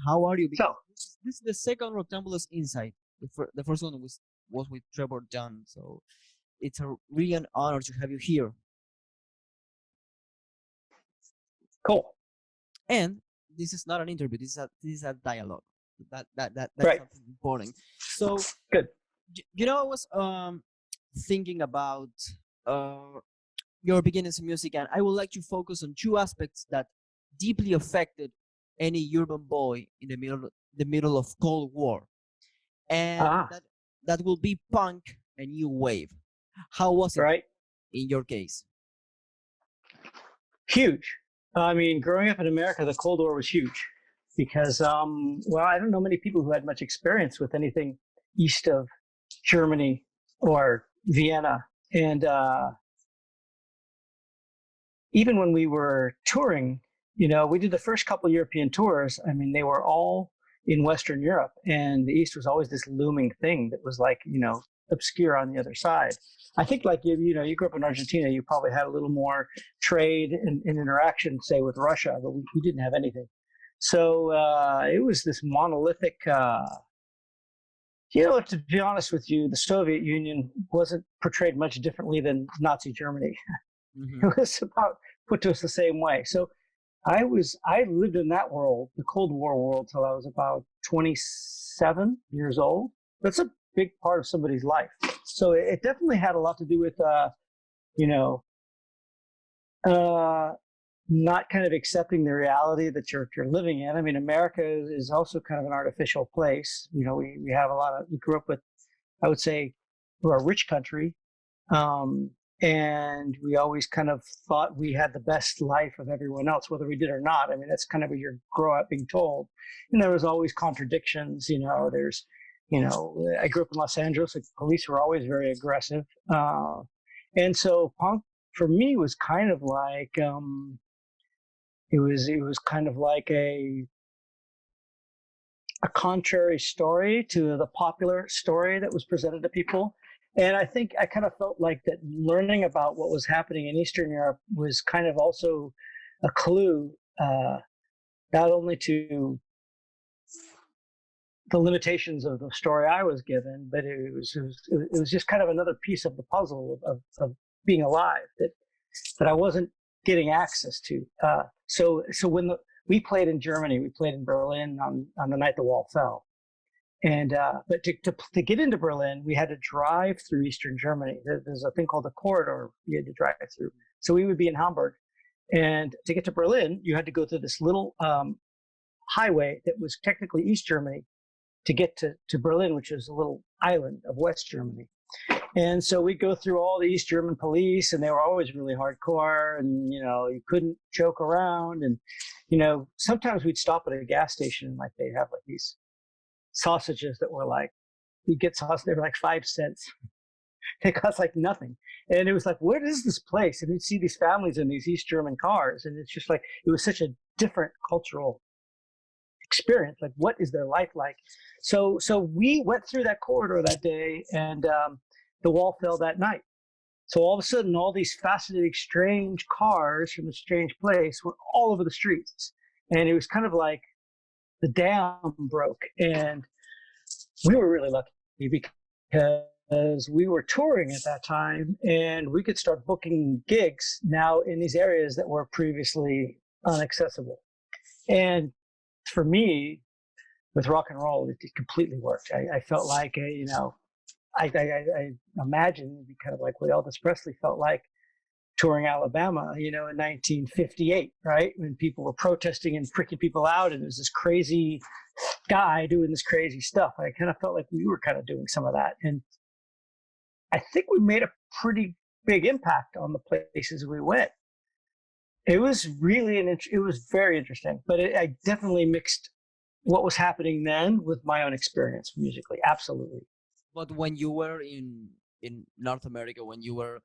How are you? So, Because this is the second Rectambulous Insight. The first one was with Trevor John. So it's a really an honor to have you here. cool. And this is not an interview. This is a dialogue. That's Right. something important. So Good. I was thinking about uh your beginnings in music, and I would like to focus on two aspects that deeply affected any urban boy in the middle of Cold War, and Ah, that will be punk and new wave. How was it right. in your case? Huge. I mean, growing up in America, the Cold War was huge because, well, I don't know many people who had much experience with anything east of Germany or Vienna. And even when we were touring, we did the first couple of European tours. I mean, they were all in Western Europe, and the East was always this looming thing that was like, obscure on the other side. I think like you grew up in Argentina, you probably had a little more trade and interaction, say, with Russia, but we didn't have anything. So it was this monolithic. To be honest with you, the Soviet Union wasn't portrayed much differently than Nazi Germany. Mm-hmm. It was about put to us the same way. So I lived in that world, the Cold War world, till I was about 27 years old. That's a big part of somebody's life. So it definitely had a lot to do with, you know, uh, not kind of accepting the reality that you're living in. I mean, America is also kind of an artificial place. We have we grew up with, I would say, we're a rich country. Um, and we always kind of thought we had the best life of everyone else, whether we did or not. I mean, that's kind of what you grow up being told. And there was always contradictions. I grew up in Los Angeles. The police were always very aggressive. And so punk for me was kind of like, it was kind of like a contrary story to the popular story that was presented to people. And I think I kind of felt like that learning about what was happening in Eastern Europe was kind of also a clue, not only to the limitations of the story I was given, but it was just kind of another piece of the puzzle of being alive that I wasn't getting access to. So when we played in Germany, we played in Berlin on the night the wall fell. And but to get into Berlin, we had to drive through Eastern Germany. There's a thing called the corridor you had to drive through. So we would be in Hamburg, and to get to Berlin, you had to go through this little highway that was technically East Germany to get to Berlin, which is a little island of West Germany. And so we'd go through all the East German police, and they were always really hardcore, and you couldn't joke around. And sometimes we'd stop at a gas station, and like they have like these sausages that were like, you get sausage, they were like 5 cents. They cost like nothing. And it was like, what is this place? And you'd see these families in these East German cars, and it's just like, it was such a different cultural experience. Like, what is their life like? So we went through that corridor that day, and the wall fell that night. So all of a sudden, all these fascinating, strange cars from a strange place were all over the streets. And it was kind of like the dam broke. And we were really lucky because we were touring at that time, and we could start booking gigs now in these areas that were previously inaccessible. And for me, with rock and roll, it completely worked. I felt like I imagine it'd be kind of like what Elvis Presley felt like touring Alabama, in 1958, right? When people were protesting and freaking people out, and there's this crazy guy doing this crazy stuff. I kind of felt like we were kind of doing some of that. And I think we made a pretty big impact on the places we went. It was it was very interesting, but I definitely mixed what was happening then with my own experience musically. Absolutely. But when you were in North America, when you were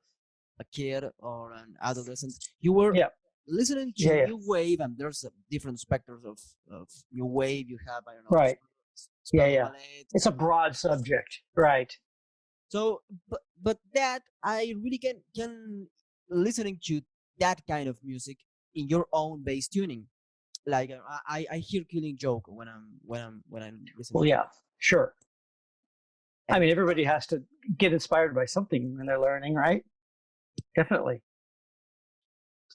a kid or an adolescent, you were Yeah. listening to Yeah. Yeah. new wave, and there's different specters of new wave. You have, I don't know, Right. Yeah. experimental Yeah. ballet. It's a broad subject. Right. So, but that I really can listening to that kind of music in your own bass tuning. Like I hear Killing Joke when I'm listening Well, to yeah, sure. I it. mean, everybody has to get inspired by something when they're learning, right? Definitely.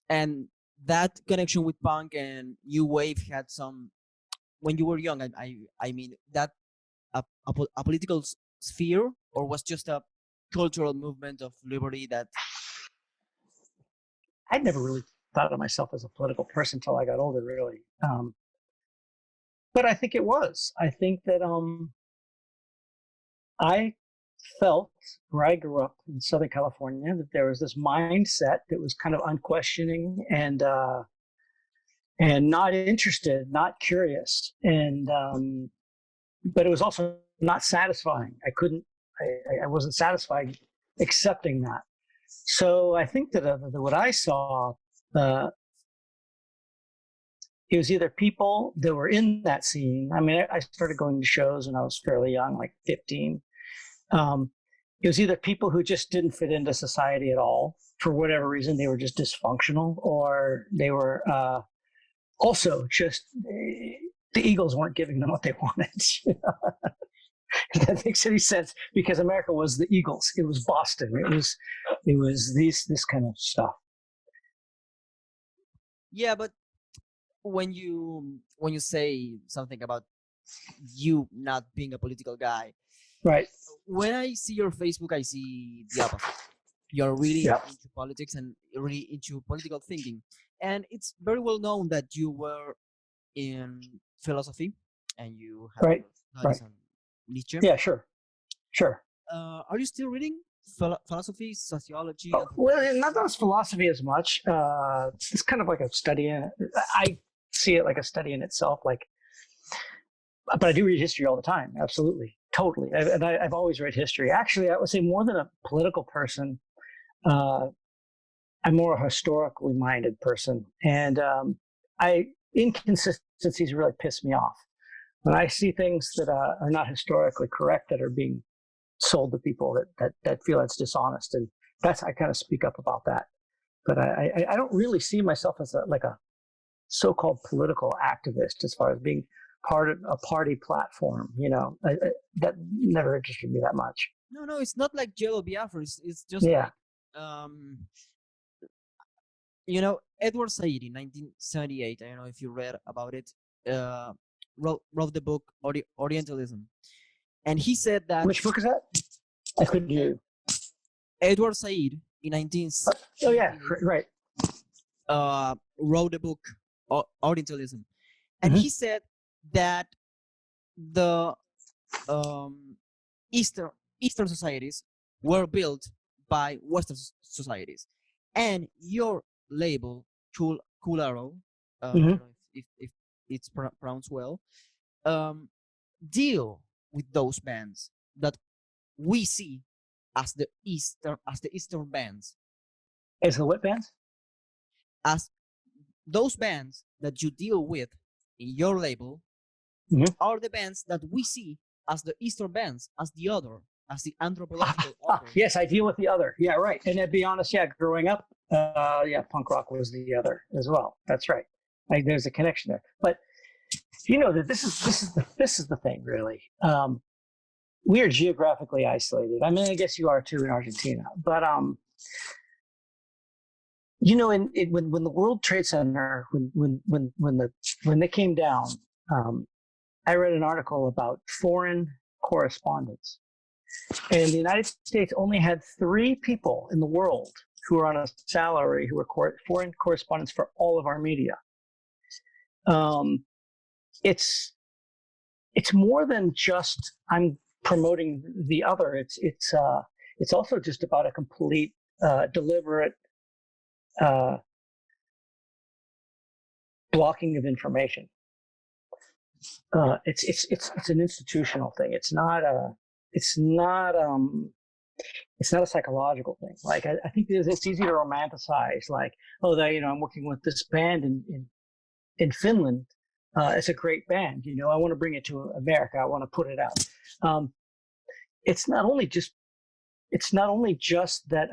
And that connection with punk and new wave had some when you were young. I mean that a political sphere, or was just a cultural movement of liberty that I never really thought of myself as a political person until I got older, really. But I think it was. I think that I felt where I grew up in Southern California that there was this mindset that was kind of unquestioning and not interested, not curious, and but it was also not satisfying. I wasn't satisfied accepting that. So I think that what I saw, uh, it was either people that were in that scene. I mean, I started going to shows when I was fairly young, like 15. It was either people who just didn't fit into society at all for whatever reason. They were just dysfunctional, or they were also just the Eagles weren't giving them what they wanted. If that makes any sense, because America was the Eagles. It was Boston. It was this kind of stuff. yeah. But when you say something about you not being a political guy, Right. when I see your Facebook, I see the opposite. You're really Yeah. into politics and really into political thinking, and it's very well known that you were in philosophy and you have Right. your studies Right. on Nietzsche. Yeah. Sure. Sure. Are you still reading philosophy, sociology, Oh, well, anthropology? not as philosophy as much. It's kind of like a study in. I see it like a study in itself. Like, but I do read history all the time. Absolutely, totally. I've always read history. Actually, I would say more than a political person, uh, I'm more a historically minded person, and I inconsistencies really piss me off when I see things that are not historically correct that are being sold to people that feel it's dishonest, and that's I kind of speak up about that. But I don't really see myself as a so-called political activist as far as being part of a party platform. That never interested me that much. No, no, it's not like Yellow Biafra. It's just Yeah, like um, Edward Said in 1978. I don't know if you read about it. Uh, wrote the book Orientalism, and he said that which book is that? I couldn't hear you. Edward Said in Oh yeah, 1978 right. wrote the book Orientalism, and Mm-hmm. he said that the um, Eastern Eastern societies were built by Western societies, and your label, Cool Arrow, I Mm-hmm. don't know if it's pronounced well, um, deal with those bands that we see as the Eastern bands, Is the what bands? as those bands that you deal with in your label Mm-hmm. are the bands that we see as the Eastern bands, as the anthropological other. Yes, I deal with the other. Yeah, right. And to be honest, yeah, growing up, yeah, punk rock was the other as well. That's right. There's a connection there. But that this is the thing, really. We are geographically isolated. I mean, I guess you are too in Argentina. But when the World Trade Center when they came down, I read an article about foreign correspondence. And the United States only had 3 people in the world who were on a salary who were foreign correspondents for all of our media. It's more than just I'm promoting the other. It's also just about a complete, deliberate blocking of information. It's an institutional thing. It's not a psychological thing. Like I think it's easy to romanticize. Like, oh, I'm working with this band in Finland. It's a great band. I want to bring it to America. I want to put it out. It's not only just that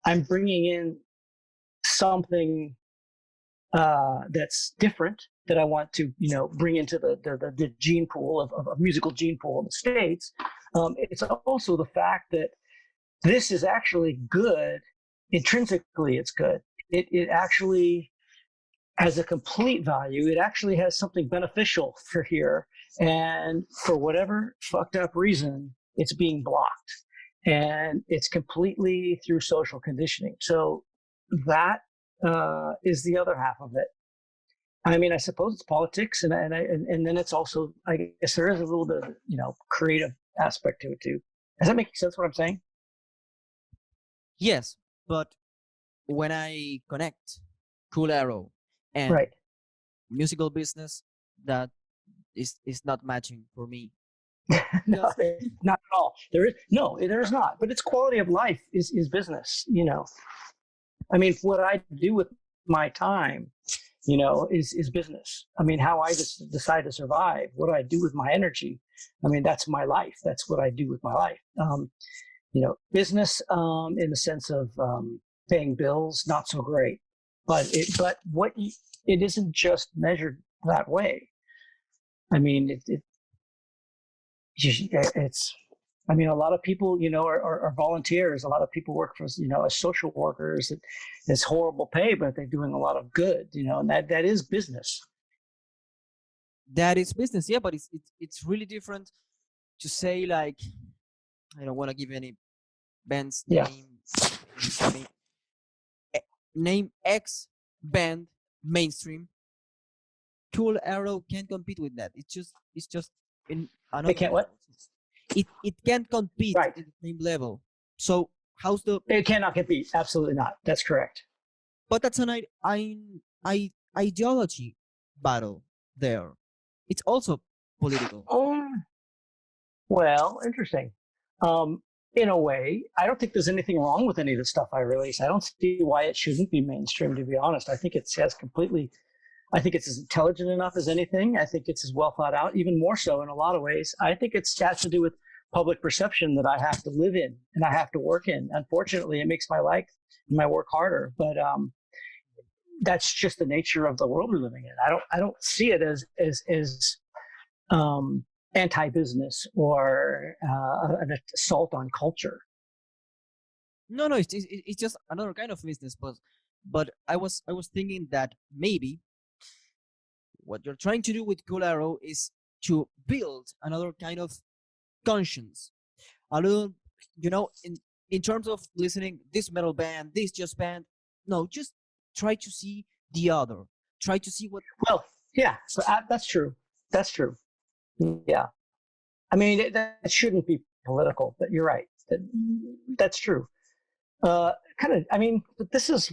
I'm bringing in something that's different that I want to, bring into the gene pool of musical gene pool in the States. It's also the fact that this is actually good. Intrinsically, it's good. It actually has a complete value. It actually has something beneficial for here. And for whatever fucked up reason, it's being blocked. And it's completely through social conditioning. So that is the other half of it. I mean, I suppose it's politics, and then it's also, I guess there is a little bit of, creative aspect to it too. Does that make sense what I'm saying? Yes, but when I connect Cool Arrow and Right. musical business, that is not matching for me. No, not at all. There is not. But it's quality of life is business. I mean, what I do with my time, is business. I mean, how I just decide to survive, what I do with my energy. I mean, that's my life. That's what I do with my life. Business in the sense of paying bills, not so great. But it isn't just measured that way. I mean, it's. I mean, a lot of people, are volunteers. A lot of people work for, as social workers. It's horrible pay, but they're doing a lot of good, and that is business. That is business, yeah, but it's really different to say, like, I don't want to give any band's name. Name X band mainstream. Cool Arrow can't compete with that. It's just in another. They can't what? It can't compete right. at the same level. So how's the? It cannot compete. Absolutely not. That's correct. But that's an ideology battle there. It's also political. Well, interesting. In a way, I don't think there's anything wrong with any of the stuff I release. I don't see why it shouldn't be mainstream, to be honest. I think it's as intelligent enough as anything. I think it's as well thought out, even more so in a lot of ways. I think it has to do with public perception that I have to live in and I have to work in. Unfortunately, it makes my life and my work harder, but that's just the nature of the world we're living in. I don't see it as anti-business or an assault on culture. No, it's just another kind of business. But I was thinking that maybe what you're trying to do with Cool Arrow is to build another kind of conscience. A little, in terms of listening this metal band, this jazz band. No, just try to see the other. Try to see what. Well, yeah, so that's true. That's true. Yeah, I mean that shouldn't be political, but you're right. That's true. But this is.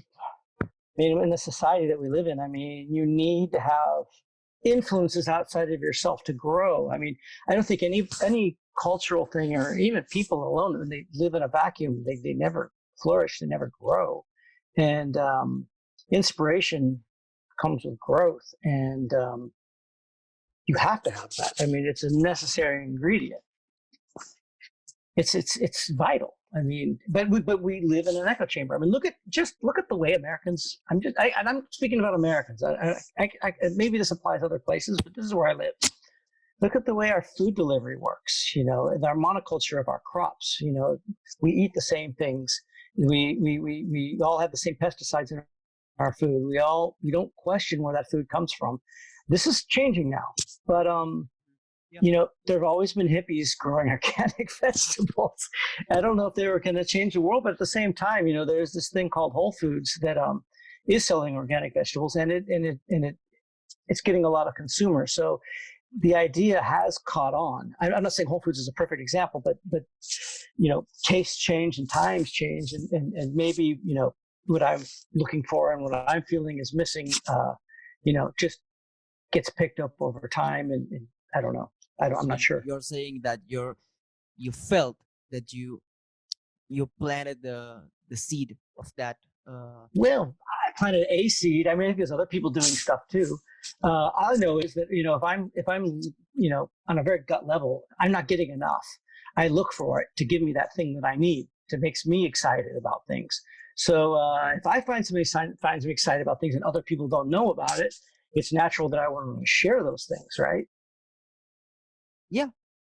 I mean, in the society that we live in, I mean, you need to have influences outside of yourself to grow. I mean, I don't think any cultural thing or even people alone, when they live in a vacuum, they never flourish, they never grow. And inspiration comes with growth, and you have to have that. I mean, it's a necessary ingredient. It's vital. I mean, but we live in an echo chamber. I mean, look at the way Americans. I'm speaking about Americans. I maybe this applies other places, but this is where I live. Look at the way our food delivery works. And our monoculture of our crops. We eat the same things. We all have the same pesticides in our food. We don't question where that food comes from. This is changing now, but there have always been hippies growing organic vegetables. I don't know if they were going to change the world, but at the same time, there's this thing called Whole Foods that is selling organic vegetables, and it's getting a lot of consumers. So the idea has caught on. I'm not saying Whole Foods is a perfect example, but tastes change and times change, and maybe what I'm looking for and what I'm feeling is missing. Just gets picked up over time, and I don't know. I'm not sure. You're saying that you felt that you planted the seed of that. Well, I planted a seed. I mean, I think there's other people doing stuff too. All I know is that if I'm on a very gut level, I'm not getting enough. I look for it to give me that thing that I need, to makes me excited about things. So if I find somebody finds me excited about things and other people don't know about it, it's natural that I want to share those things, right? Yeah,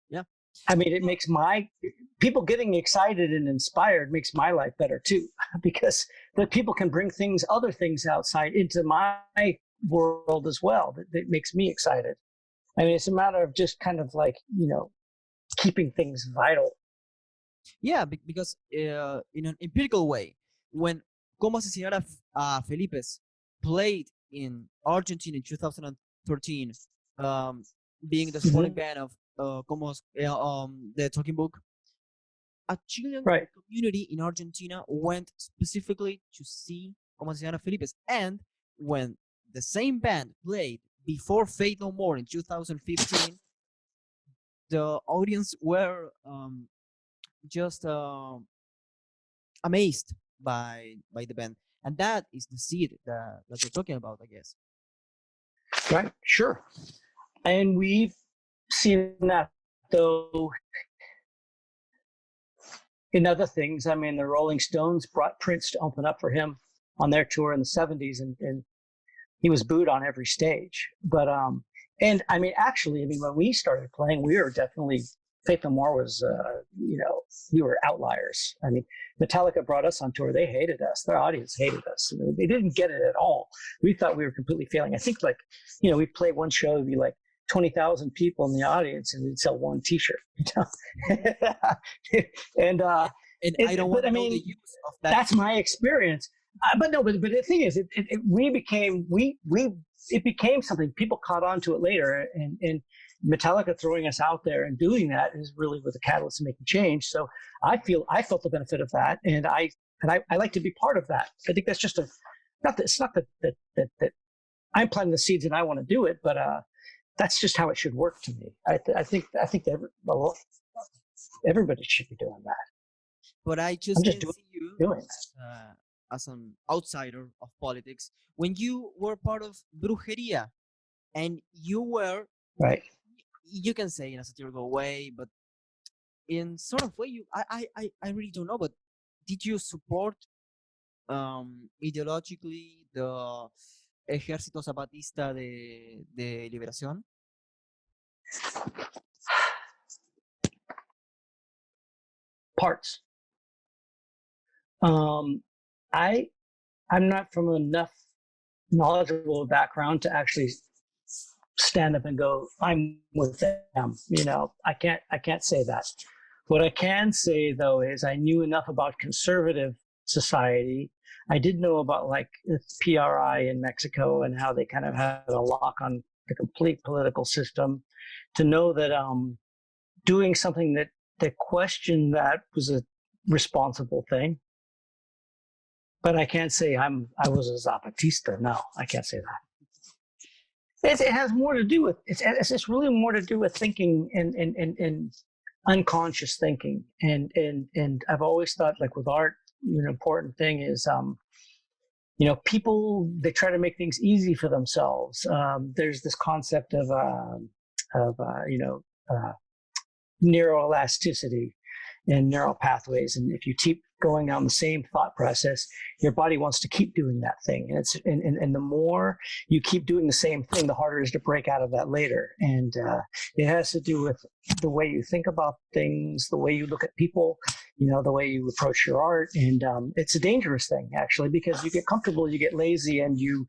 yeah. I mean, it makes my people getting excited and inspired makes my life better too, because the people can bring things, other things outside into my world as well. That makes me excited. I mean, it's a matter of just kind of like, keeping things vital. Yeah, because in an empirical way, when Como Asesinar a Felipes played in Argentina in 2013, being the supporting band of the Talking Book, a Chilean Right. community in Argentina went specifically to see Como Asesinar a Felipes. And when the same band played before Fate No More in 2015, the audience were just amazed by the band, and that is the seed that you're talking about, I guess. Right, sure. And we've seen that though in other things. I mean, the Rolling Stones brought Prince to open up for him on their tour in the 70s, and he was booed on every stage. But and I mean, actually, when we started playing, we were definitely, Faith No More was, we were outliers. I mean, Metallica brought us on tour. They hated us. Their audience hated us. They didn't get it at all. We thought we were completely failing. I think we play one show, it'd be like 20,000 people in the audience, and we'd sell one T-shirt. And I don't want to know the use of that. That's my experience. But the thing is, it became something. People caught on to it later, and Metallica throwing us out there and doing that is really was a catalyst to making change. So I felt the benefit of that, and I like to be part of that. I think that's just it's not that I'm planting the seeds and I want to do it, but that's just how it should work to me. I think everybody should be doing that. But I just didn't see you doing as an outsider of politics when you were part of Brujeria, and you were right. You can say in a satirical way, but in sort of way, I really don't know. But did you support ideologically the Ejército Zapatista de Liberación? Parts. I'm not from enough knowledgeable background to actually stand up and go, I'm with them. I can't say that. What I can say though is I knew enough about conservative society. I did know about like PRI in Mexico and how they kind of had a lock on the complete political system, to know that doing something that questioned that was a responsible thing. But I can't say I was a Zapatista. No, I can't say that. It has more to do with it's really more to do with thinking and unconscious thinking. And I've always thought, like with art, an important thing is people, they try to make things easy for themselves. There's this concept of neuroelasticity and neural pathways, and if you keep going down the same thought process, your body wants to keep doing that thing, and the more you keep doing the same thing, the harder it is to break out of that later. And it has to do with the way you think about things, the way you look at people, the way you approach your art. And it's a dangerous thing, actually, because you get comfortable, you get lazy, and you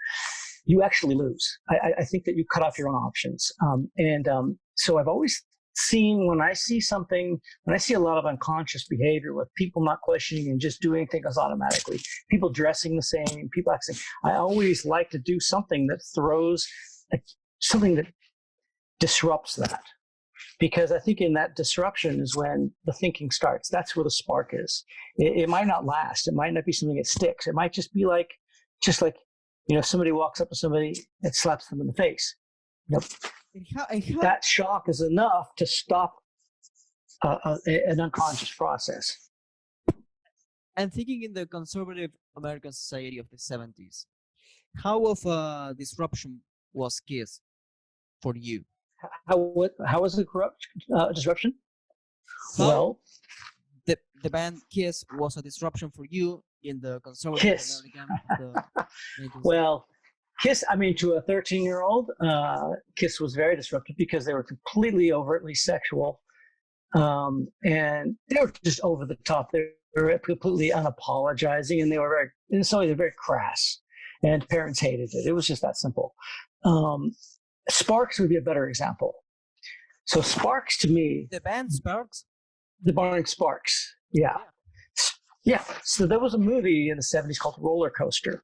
actually lose. I think that you cut off your own options. So I've always seen, when I see a lot of unconscious behavior with people not questioning and just doing things automatically, people dressing the same, people acting, I always like to do something that throws something that disrupts that. Because I think in that disruption is when the thinking starts. That's where the spark is. It might not last. It might not be something that sticks. It might just be like somebody walks up to somebody and slaps them in the face. That shock is enough to stop an unconscious process. And thinking in the conservative American society of the 70s, how of a disruption was Kiss for you? How was it disruption? Well, the band Kiss was a disruption for you in the conservative Kiss. American, the 19th. Well, Kiss, I mean, to a 13-year-old, Kiss was very disruptive because they were completely overtly sexual. And they were just over the top. They were completely unapologizing, and they were very, in some ways, they're very crass. And parents hated it. It was just that simple. Sparks would be a better example. So Sparks, to me, The band Sparks. the Barney Sparks, yeah. So there was a movie in the 70s called Roller Coaster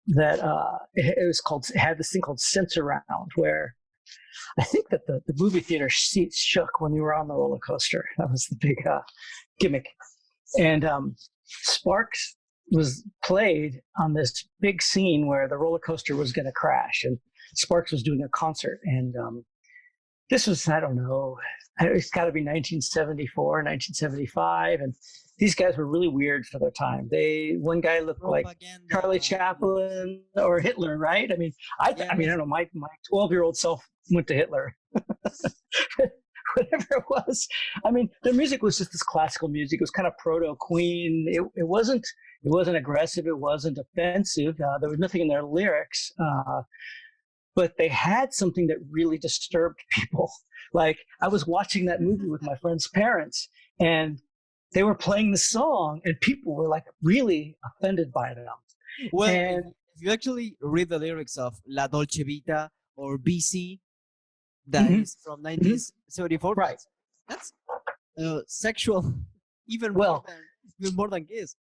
that it had this thing called Sense Around, where I think that the movie theater seats shook when you were on the roller coaster. That was the big gimmick. And Sparks was played on this big scene where the roller coaster was going to crash, and Sparks was doing a concert. And this was, I don't know, it's got to be 1974, 1975. And these guys were really weird for their time. One guy looked like Charlie Chaplin or Hitler, right? I mean, I don't know. My 12-year-old self went to Hitler. Whatever it was. I mean, their music was just this classical music. It was kind of proto Queen. It wasn't aggressive. It wasn't offensive. There was nothing in their lyrics. But they had something that really disturbed people. Like, I was watching that movie with my friend's parents, and they were playing the song, and people were like really offended by them. Well, And if you actually read the lyrics of La Dolce Vita or BC, that is from 1974, right. that's sexual, even Well, more than Kiss.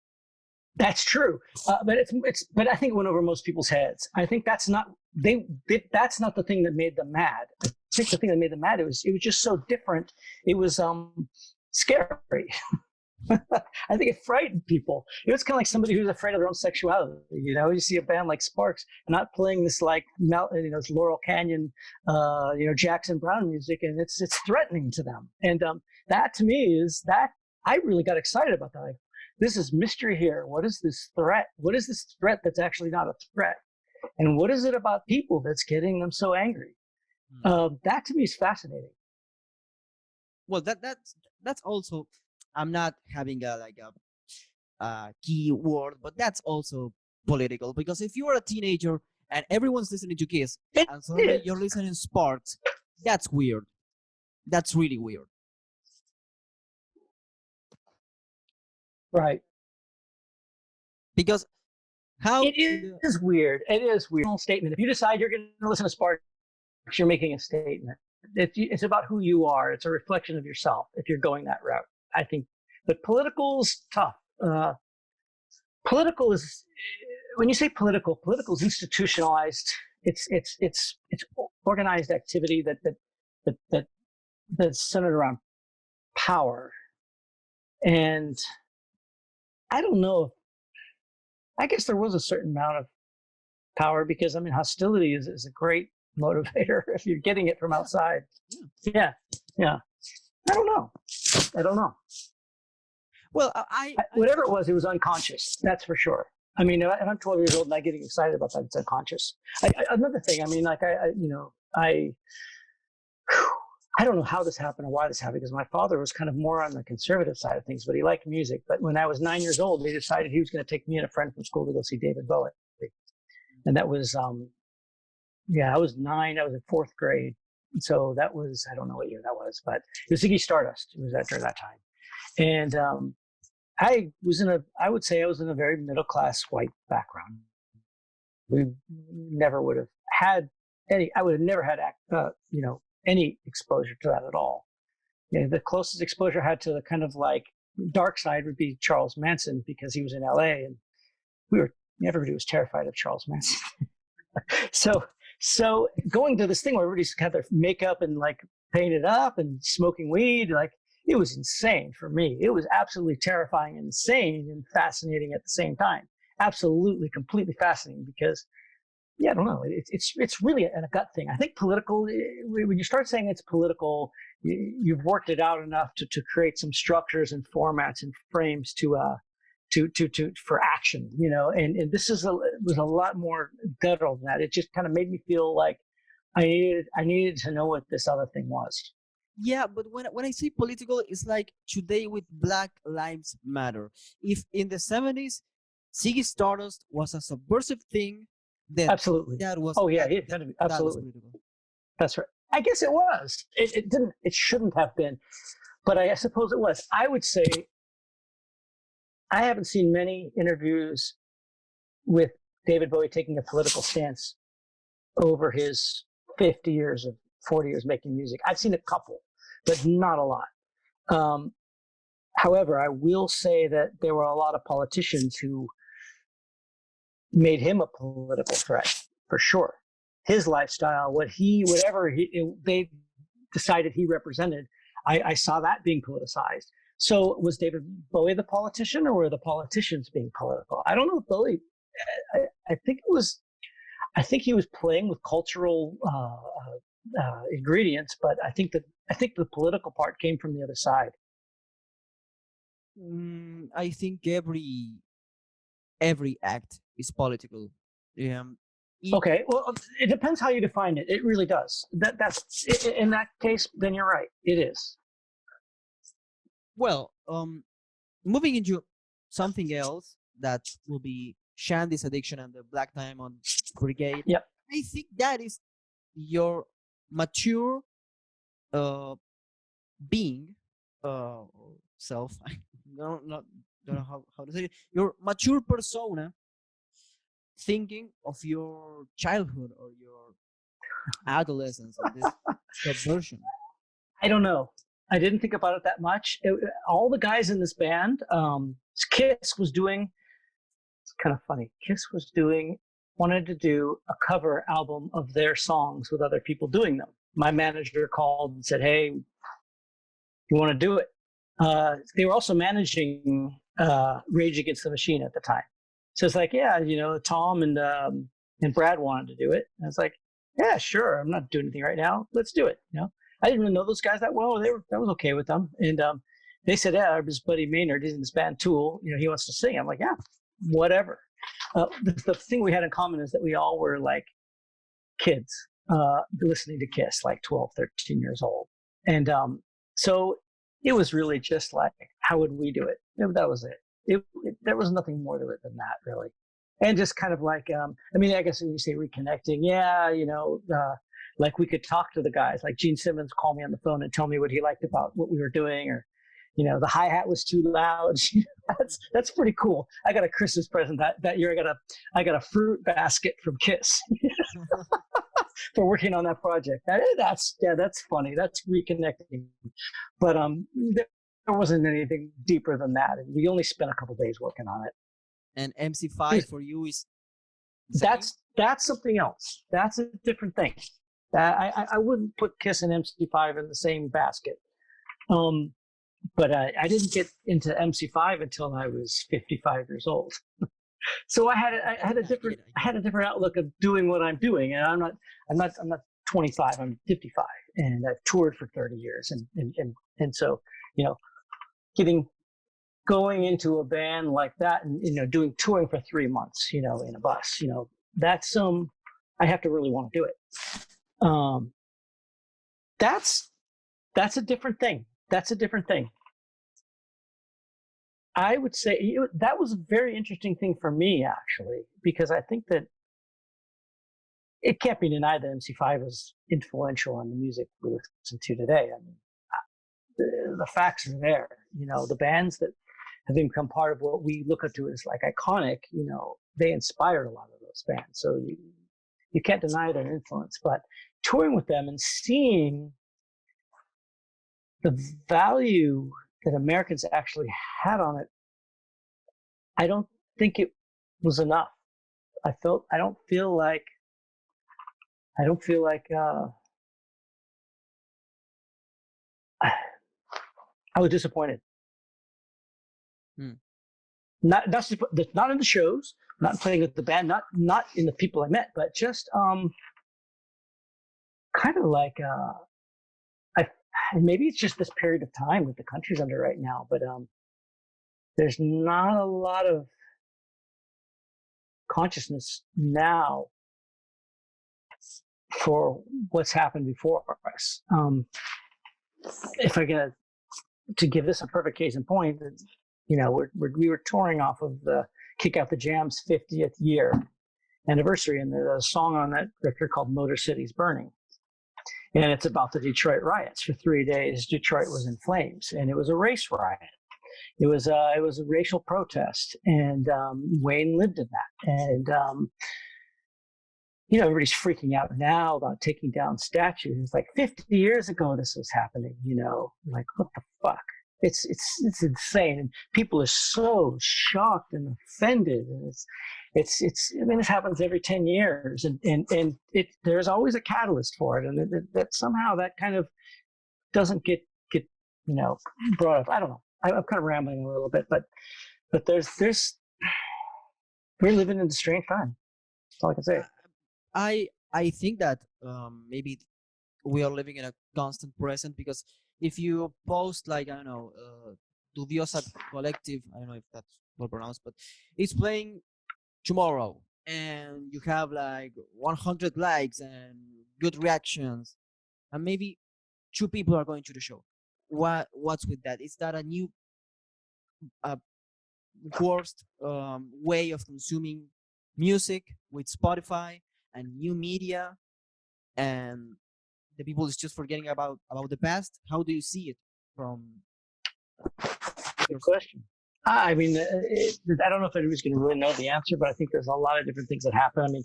that's true, but I think it went over most people's heads. I think that's not the thing that made them mad. I think the thing that made them mad, it was just so different. It was scary. I think it frightened people. It was kind of like somebody who's afraid of their own sexuality. You know, you see a band like Sparks not playing this like this Laurel Canyon, Jackson Browne music, and it's threatening to them. And that to me is that I really got excited about that. Like, this is mystery here. What is this threat? What is this threat that's actually not a threat? And what is it about people that's getting them so angry? That to me is fascinating. Well, that's also, I'm not having a key word, but that's also political, because if you are a teenager and everyone's listening to Kiss and suddenly you're listening to Sparks, that's weird. That's really weird. Right. Because how it is weird. It is weird. Statement. If you decide you're going to listen to Sparks, you're making a statement. It's about who you are. It's a reflection of yourself if you're going that route, I think. But political is tough. Political is, when you say political is institutionalized. It's organized activity that's centered around power. And I don't know. I guess there was a certain amount of power, because I mean, hostility is a great motivator if you're getting it from outside. Yeah. I don't know. Well, whatever it was unconscious. That's for sure. I mean, if I'm 12 years old and I'm getting excited about that, it's unconscious. Another thing, I mean, like I don't know how this happened or why this happened, because my father was kind of more on the conservative side of things, but he liked music. But when I was 9 years old, he decided he was going to take me and a friend from school to go see David Bowie. And that was, I was 9. I was in 4th grade. So that was, I don't know what year that was, but it was Ziggy Stardust. It was during that time. And I would say I was in a very middle-class white background. We never would have had I would have never had, any exposure to that at all. The closest exposure I had to the kind of like dark side would be Charles Manson, because he was in LA, and everybody was terrified of Charles Manson. So going to this thing where everybody's got their makeup and like painted up and smoking weed, like, it was insane for me. It was absolutely terrifying and insane and fascinating at the same time. Absolutely, completely fascinating, because I don't know. It's really a gut thing. I think political, when you start saying it's political, you've worked it out enough to create some structures and formats and frames for action, and this was a lot more guttural than that. It just kind of made me feel like I needed to know what this other thing was. Yeah, but when I say political, it's like today with Black Lives Matter. If in the 70s Ziggy Stardust was a subversive thing. Then Absolutely. that was it had to be. Absolutely. political. That's right. I guess it was. It didn't. It shouldn't have been, but I suppose it was. I would say I haven't seen many interviews with David Bowie taking a political stance over his 40 years making music. I've seen a couple, but not a lot. However, I will say that there were a lot of politicians who made him a political threat, for sure. His lifestyle, whatever they decided he represented, I saw that being politicized. So was David Bowie the politician, or were the politicians being political? I don't know if Bowie, I think he was playing with cultural ingredients, but I think the political part came from the other side. I think every act is political. Okay, well, it depends how you define it. It really does. That's in that case. Then you're right. It is. Well, moving into something else that will be Shandy's Addiction and the Black Diamond Brigade. Yep. I think that is your mature being, self. I don't know how to say it. Your mature persona thinking of your childhood or your adolescence and this subversion. I don't know. I didn't think about it that much. All the guys in this band, Kiss was doing. It's kind of funny. Kiss wanted to do a cover album of their songs with other people doing them. My manager called and said, "Hey, you want to do it?" They were also managing Rage Against the Machine at the time. So it's like, yeah, Tom and Brad wanted to do it. And I was like, yeah, sure. I'm not doing anything right now. Let's do it. I didn't really know those guys that well. I was okay with them. And they said, yeah, his buddy Maynard is in this band Tool. He wants to sing. I'm like, yeah, whatever. The thing we had in common is that we all were like kids listening to Kiss, like 12, 13 years old. And so it was really just like, how would we do it? That was it. There was nothing more to it than that, really. And just kind of like, I guess when you say reconnecting, yeah, like we could talk to the guys. Like Gene Simmons called me on the phone and tell me what he liked about what we were doing, or, the hi-hat was too loud. That's pretty cool. I got a Christmas present that year. I got a fruit basket from Kiss for working on that project. That's funny. That's reconnecting. But there wasn't anything deeper than that. And we only spent a couple of days working on it. And MC5 for you is that's something else. That's a different thing. I wouldn't put Kiss and MC5 in the same basket. But I didn't get into MC5 until I was 55 years old. So I had a different outlook of doing what I'm doing, and I'm not 25. I'm 55, and I've toured for 30 years, and so going into a band like that, and doing touring for 3 months, in a bus, that's I have to really want to do it. That's a different thing. That's a different thing. I would say that was a very interesting thing for me, actually, because I think that it can't be denied that MC5 is influential on the music we listen to today. I mean, the facts are there. The bands that have become part of what we look up to as like iconic, they inspired a lot of those bands. So you can't deny their influence. But touring with them and seeing the value that Americans actually had on it, I don't think it was enough. I don't feel like I was disappointed. Not in the shows, not playing with the band, not in the people I met, but just kind of like and maybe it's just this period of time that the country's under right now, but there's not a lot of consciousness now for what's happened before us. If I get to give this a perfect case in point, we were touring off of the kick out the Jam's 50th year anniversary, and there's a song on that record called Motor City's Burning. And it's about the Detroit riots. For 3 days, Detroit was in flames, and it was a race riot. It was a racial protest, and Wayne lived in that. And everybody's freaking out now about taking down statues. It's like 50 years ago this was happening. Like, what the fuck? It's insane, and people are so shocked and offended. And it's I mean, this happens every 10 years, and there's always a catalyst for it, and that somehow that kind of doesn't get brought up. I don't know. I'm kind of rambling a little bit, but there's we're living in a strange time. That's all I can say. I think that maybe we are living in a constant present, because if you post, like, I don't know, Dubiosa Collective, I don't know if that's well pronounced, but it's playing tomorrow, and you have like 100 likes and good reactions, and maybe 2 people are going to the show. What's with that? Is that a new worst way of consuming music with Spotify and new media, and the people is just forgetting about the past? How do you see it from Good question? I mean, I don't know if anybody's going to really know the answer, but I think there's a lot of different things that happen. I mean,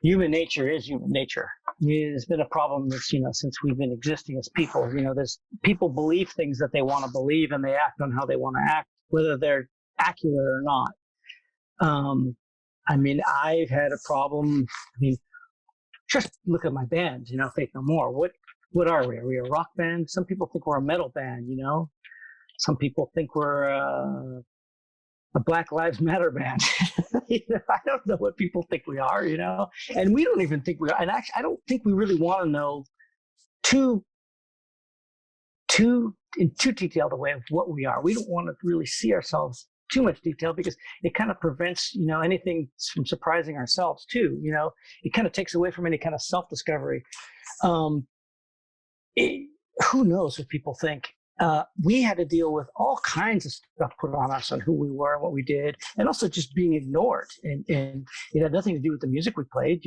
human nature is human nature. There's been a problem that's, since we've been existing as people. There's people believe things that they want to believe, and they act on how they want to act, whether they're accurate or not. I mean, I've had a problem. I mean, just look at my band, Faith No More. What are we? Are we a rock band? Some people think we're a metal band, Some people think we're a Black Lives Matter band. I don't know what people think we are, and we don't even think we are. And actually, I don't think we really want to know too detailed a way of what we are. We don't want to really see ourselves too much detail, because it kind of prevents, anything from surprising ourselves too. It kind of takes away from any kind of self-discovery. Who knows what people think? We had to deal with all kinds of stuff put on us on who we were and what we did, and also just being ignored. And it had nothing to do with the music we played,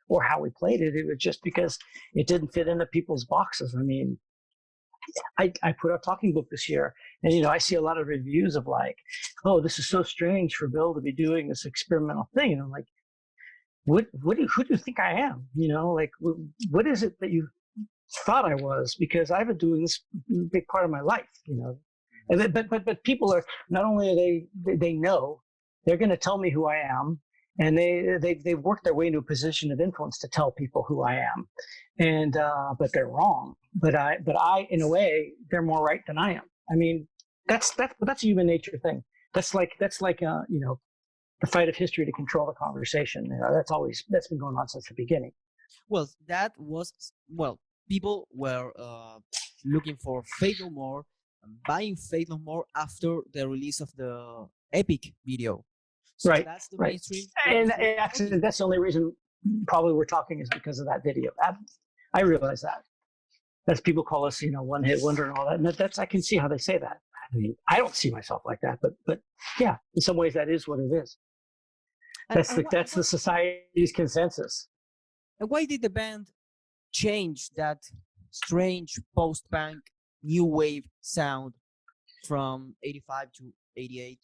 or how we played it. It was just because it didn't fit into people's boxes. I mean, I put out a talking book this year, and I see a lot of reviews of like, oh, this is so strange for Bill to be doing this experimental thing, and I'm like, who do you think I am? Like, what is it that you thought I was? Because I've been doing this big part of my life, And but people are, not only are they know, they're going to tell me who I am, and they work their way into a position of influence to tell people who I am, and but they're wrong. But I in a way, they're more right than I am. I mean, that's a human nature thing. That's like the fight of history to control the conversation. That's been going on since the beginning. Well, people were looking for Faith No More, buying Faith No More after the release of the Epic video. So right. That's the right. mainstream. And actually, that's the only reason probably we're talking, is because of that video. I realize that. That's, people call us, one hit wonder and all that. And I can see how they say that. I mean, I don't see myself like that, but yeah, in some ways that is what it is. That's the society's consensus. And why did the band change that strange post-punk new wave sound from 85 to 88?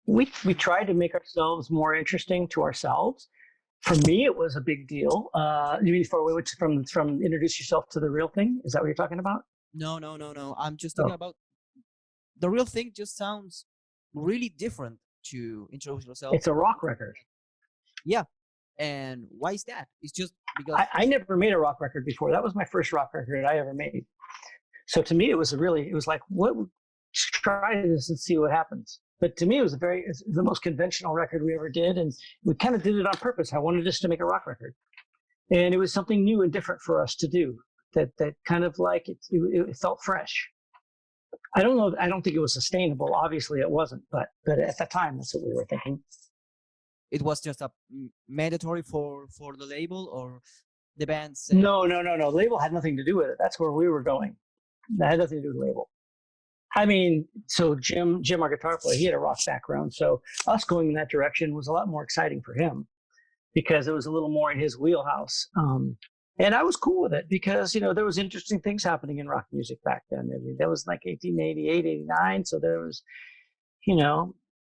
We tried to make ourselves more interesting to ourselves. For me, it was a big deal. You mean from introduce yourself to the real thing? Is that what you're talking about? No. I'm just talking about the real thing. Just sounds really different to introduce yourself. It's a rock record. Yeah. And why is that? It's just because I never made a rock record before. That was my first rock record I ever made. So to me, it was like, try this and see what happens. But to me, it's the most conventional record we ever did, and we kind of did it on purpose. I wanted us to make a rock record, and it was something new and different for us to do. That kind of like it felt fresh. I don't know. I don't think it was sustainable. Obviously, it wasn't. But at that time, that's what we were thinking. It was just a mandatory for the label, or the band said? No. The label had nothing to do with it. That's where we were going. That had nothing to do with the label. I mean, so Jim, our guitar player, he had a rock background. So us going in that direction was a lot more exciting for him because it was a little more in his wheelhouse. And I was cool with it because, there was interesting things happening in rock music back then. I mean, that was like 1888, 89. So there was,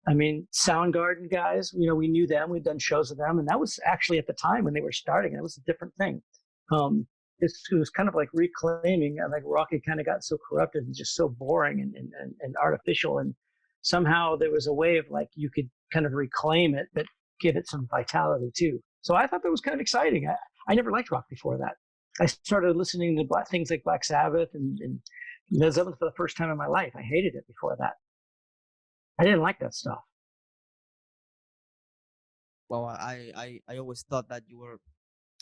Soundgarden guys, we knew them. We'd done shows with them. And that was actually at the time when they were starting. That was a different thing. It was kind of like reclaiming, like rock had kind of got so corrupted and just so boring and artificial. And somehow there was a way of like, you could kind of reclaim it, but give it some vitality too. So I thought that was kind of exciting. I never liked rock before that. I started listening to things like Black Sabbath and Led Zeppelin for the first time in my life. I hated it before that. I didn't like that stuff. Well, I always thought that you were,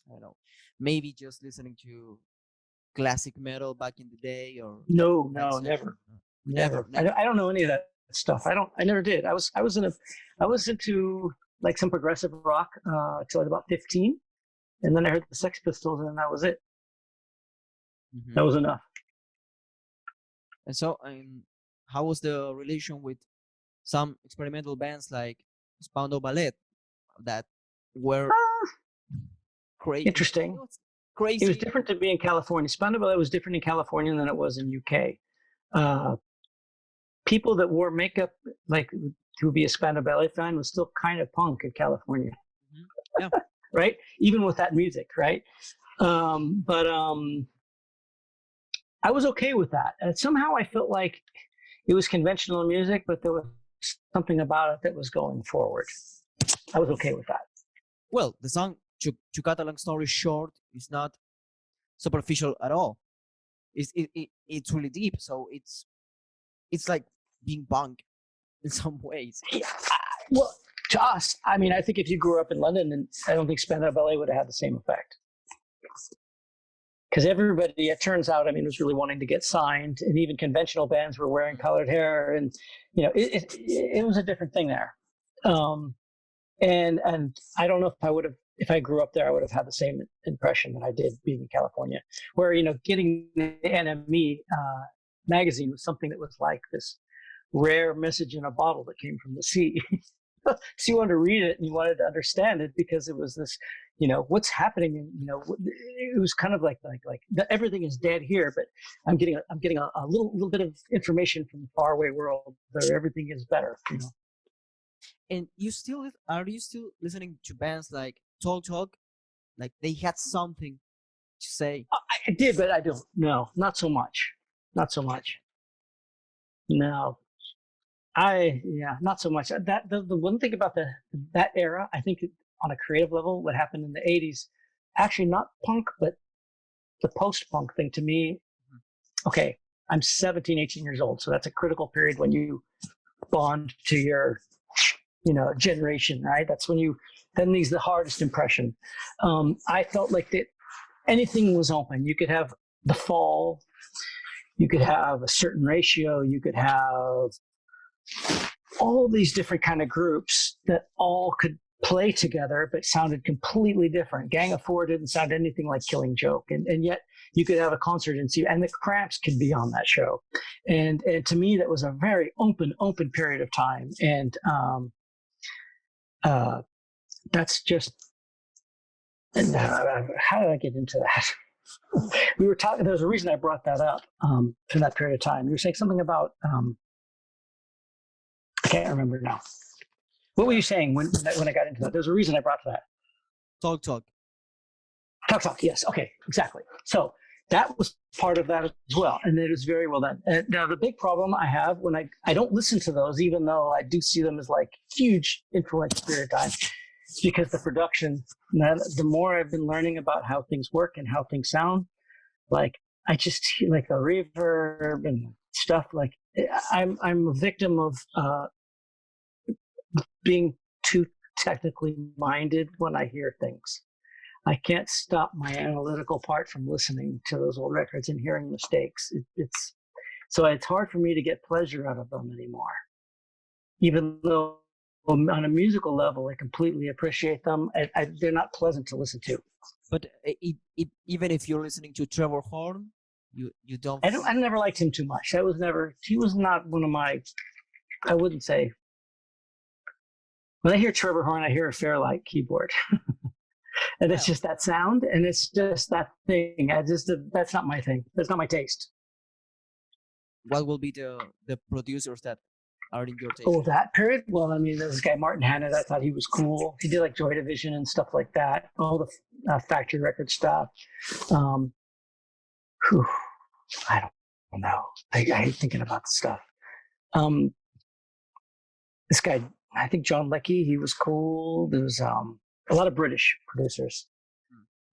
I don't know, maybe just listening to classic metal back in the day, or no, never. I don't know any of that stuff. I never did. I was into like some progressive rock till I was about 15, and then I heard the Sex Pistols, and that was it. Mm-hmm. That was enough. And so, how was the relation with some experimental bands like Spandau Ballet that were crazy? Interesting. Crazy. It was different to be in California. Spandau Ballet was different in California than it was in UK. People that wore makeup, like to be a Spandau Ballet fan, was still kind of punk in California. Mm-hmm. Yeah. Right? Even with that music, right? But I was okay with that. And somehow I felt like it was conventional music, but there was something about it that was going forward. I was okay with that. Well, the song, to cut a long story short, is not superficial at all. It's really deep. So it's like being punk in some ways. Yeah. Well, to us, I mean, I think if you grew up in London, and I don't think Spandau Ballet would have had the same effect. Because everybody, it turns out, was really wanting to get signed, and even conventional bands were wearing colored hair, and it was a different thing there. And I don't know if I grew up there, I would have had the same impression that I did being in California, where getting the NME magazine was something that was like this rare message in a bottle that came from the sea. So you wanted to read it and you wanted to understand it because it was this, what's happening, and it was kind of like everything is dead here, but I'm getting a little bit of information from the faraway world where everything is better. And are you still listening to bands like Talk? Like they had something to say? I did, but I don't. No, not so much. No. Not so much. That the one thing about that era, I think on a creative level, what happened in the 80s, actually not punk, but the post-punk thing to me. Okay, I'm 17, 18 years old, so that's a critical period when you bond to your, generation, right? That's when then leaves the hardest impression. I felt like that anything was open. You could have the Fall, you could have a certain ratio, you could have all these different kind of groups that all could play together but sounded completely different. Gang of Four didn't sound anything like Killing Joke, and yet you could have a concert and the Cramps could be on that show, and to me that was a very open period of time, and that's just how did I get into that? We were talking. There's a reason I brought that up from that period of time. You were saying something about. I can't remember now. What were you saying when I got into that? There's a reason I brought to that. Talk. Yes. Okay. Exactly. So that was part of that as well, and it was very well done. Now the big problem I have when I don't listen to those, even though I do see them as like huge influence period of time, it's because the production. The more I've been learning about how things work and how things sound, like I just like the reverb and stuff. Like I'm a victim of being too technically minded when I hear things. I can't stop my analytical part from listening to those old records and hearing mistakes. So it's hard for me to get pleasure out of them anymore. Even though on a musical level, I completely appreciate them, they're not pleasant to listen to. But even if you're listening to Trevor Horn, You don't. I never liked him too much. He was not one of my, I wouldn't say. When I hear Trevor Horn, I hear a Fairlight keyboard. And it's just that sound, and it's just that thing. That's not my thing. That's not my taste. What will be the producers that are in your taste? Oh, that period? Well, I mean, there's this guy, Martin Hannett. I thought he was cool. He did like Joy Division and stuff like that. All the factory record stuff. Whew, I don't know. I hate thinking about the stuff. This guy, I think John Leckie, he was cool. There was a lot of British producers.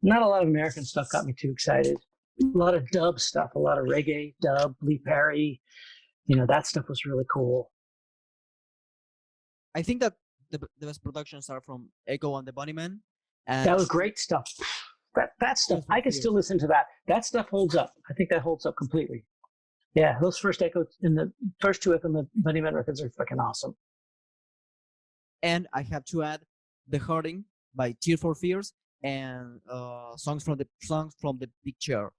Not a lot of American stuff got me too excited. A lot of dub stuff, a lot of reggae, dub, Lee Perry. That stuff was really cool. I think that the best productions are from Echo and the Bunnymen. And that was great stuff. That stuff, I can still listen to that. That stuff holds up. I think that holds up completely. Yeah, those first two Echo and the Bunnymen records are fucking awesome. And I have to add The Hurting by Tear for Fears and songs from the Big Chair.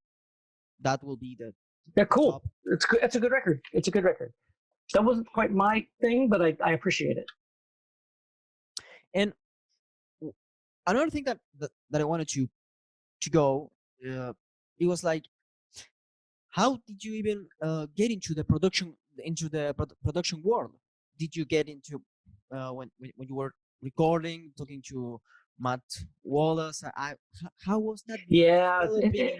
That will be the. They're cool. Top. It's good. It's a good record. It's a good record. That wasn't quite my thing, but I appreciate it. And another thing that I wanted to go, it was like, how did you even get into the production world? Did you get into when you were recording, talking to Matt Wallace? How was that? Yeah,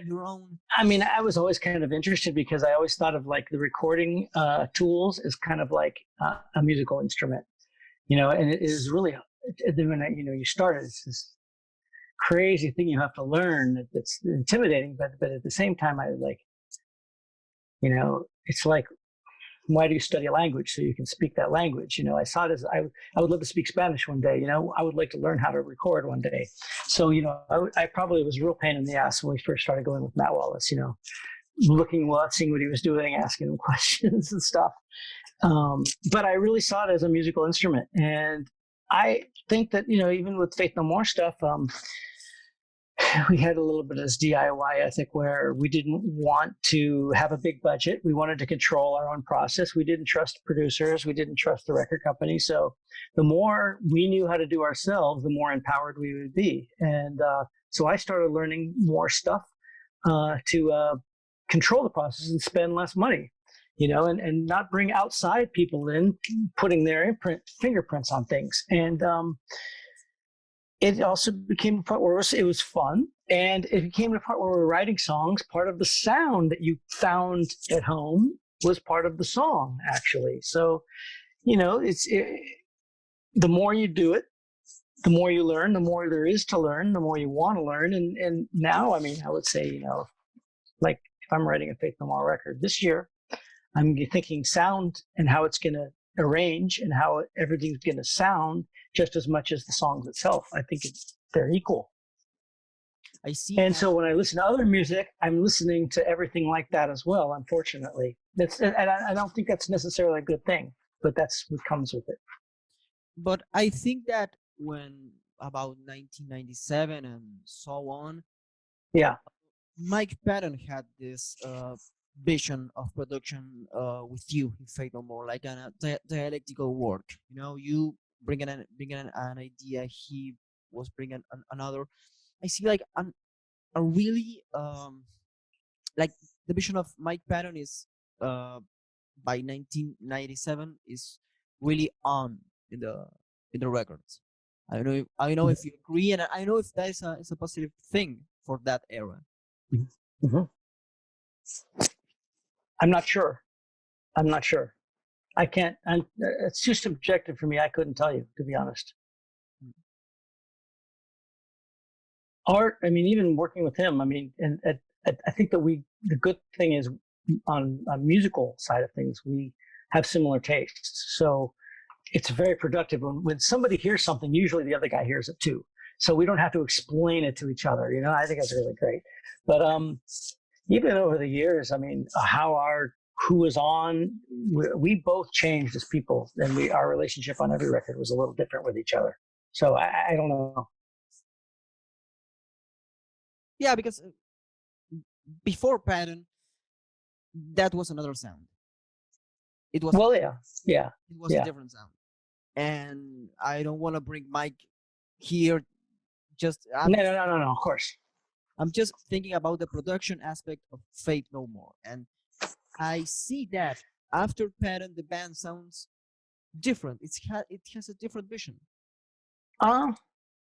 your own. I mean, I was always kind of interested because I always thought of like the recording tools as kind of like a musical instrument, and it is really when you start, it's this crazy thing you have to learn. It's intimidating, but at the same time, I like, it's like, why do you study a language? So you can speak that language. I saw it as I would love to speak Spanish one day. I would like to learn how to record one day. So, I probably was a real pain in the ass when we first started going with Matt Wallace, seeing what he was doing, asking him questions and stuff. But I really saw it as a musical instrument. And I think that, even with Faith No More stuff, we had a little bit of this DIY ethic where we didn't want to have a big budget. We wanted to control our own process. We didn't trust producers. We didn't trust the record company. So the more we knew how to do ourselves, the more empowered we would be. And so I started learning more stuff to control the process and spend less money, and not bring outside people in, putting their fingerprints on things. And it also became a part where it was fun, and it became a part where we were writing songs. Part of the sound that you found at home was part of the song, actually. So, the more you do it, the more you learn, the more there is to learn, the more you want to learn. And now, I mean, I would say, like if I'm writing a Faith No More record this year, I'm thinking sound and how it's going to arrange and how everything's going to sound just as much as the songs itself. I think they're equal. I see. And so when I listen to other music, I'm listening to everything like that as well, unfortunately. And I don't think that's necessarily a good thing, but that's what comes with it. But I think that when about 1997 and so on, yeah, Mike Patton had this vision of production with you in Faith No More, like a dialectical work. You bringing an idea, he was bringing another. I see like a really like the vision of Mike Patton is by 1997 is really on in the records. I don't know if you agree, and I know if that is a positive thing for that era. Mm-hmm. I'm not sure. I can't. It's too subjective for me. I couldn't tell you, to be honest. Art. I mean, even working with him. I mean, and I think that the good thing is on musical side of things, we have similar tastes. So it's very productive when somebody hears something. Usually, the other guy hears it too. So we don't have to explain it to each other. I think that's really great. But even over the years, I mean, who was on, we both changed as people, and our relationship on every record was a little different with each other. So I don't know. Yeah, because before Patton, that was another sound. It was Well, yeah. it was a different sound, and I don't want to bring Mike here. Just No. Of course. I'm just thinking about the production aspect of Faith No More, and I see that after Pattern, the band sounds different. It has a different vision.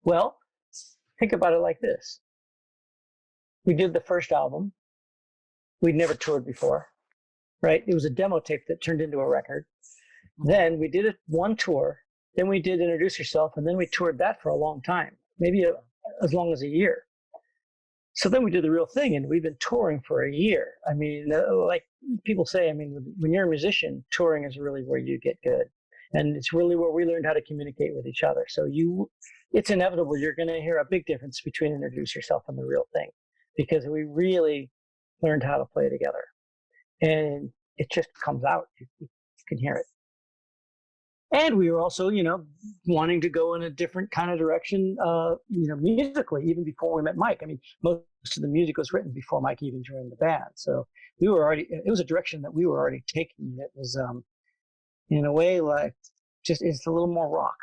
Well, think about it like this: we did the first album. We'd never toured before, right? It was a demo tape that turned into a record. Then we did it one tour. Then we did Introduce Yourself, and then we toured that for a long time, maybe as long as a year. So then we did the real thing, and we've been touring for a year. I mean, like people say, I mean, when you're a musician, touring is really where you get good. And it's really where we learned how to communicate with each other. So it's inevitable you're going to hear a big difference between Introduce Yourself and the real thing, because we really learned how to play together. And it just comes out. You can hear it. And we were also, wanting to go in a different kind of direction, musically, even before we met Mike. I mean, most of the music was written before Mike even joined the band. So it was a direction that we were already taking that was, in a way, like it's a little more rock.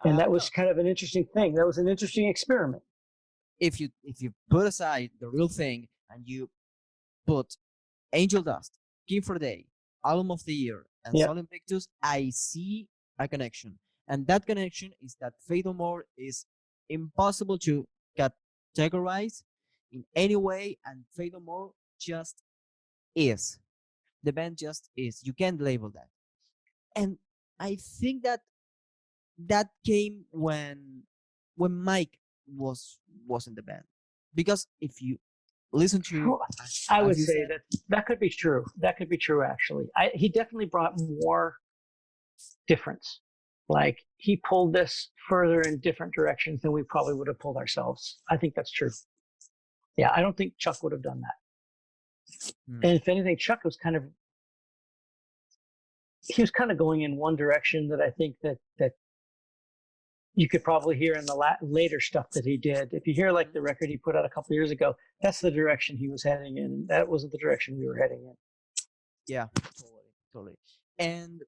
And that was kind of an interesting thing. That was an interesting experiment. If you put aside the real thing and you put Angel Dust, King for a Day, Album of the Year, and Sol Invictus, I see a connection. And that connection is that Faith No More is impossible to categorize in any way, and Faith No More just is. The band just is. You can't label that. And I think that came when Mike was in the band. Because if you listen to, I would say that could be true. That could be true, actually. He definitely brought more difference. Like, he pulled this further in different directions than we probably would have pulled ourselves. I think that's true. Yeah, I don't think Chuck would have done that. And if anything, Chuck was kind of going in one direction that I think that you could probably hear in the later stuff that he did. If you hear like the record he put out a couple of years ago, that's the direction he was heading in. That wasn't the direction we were heading in. Yeah, totally. And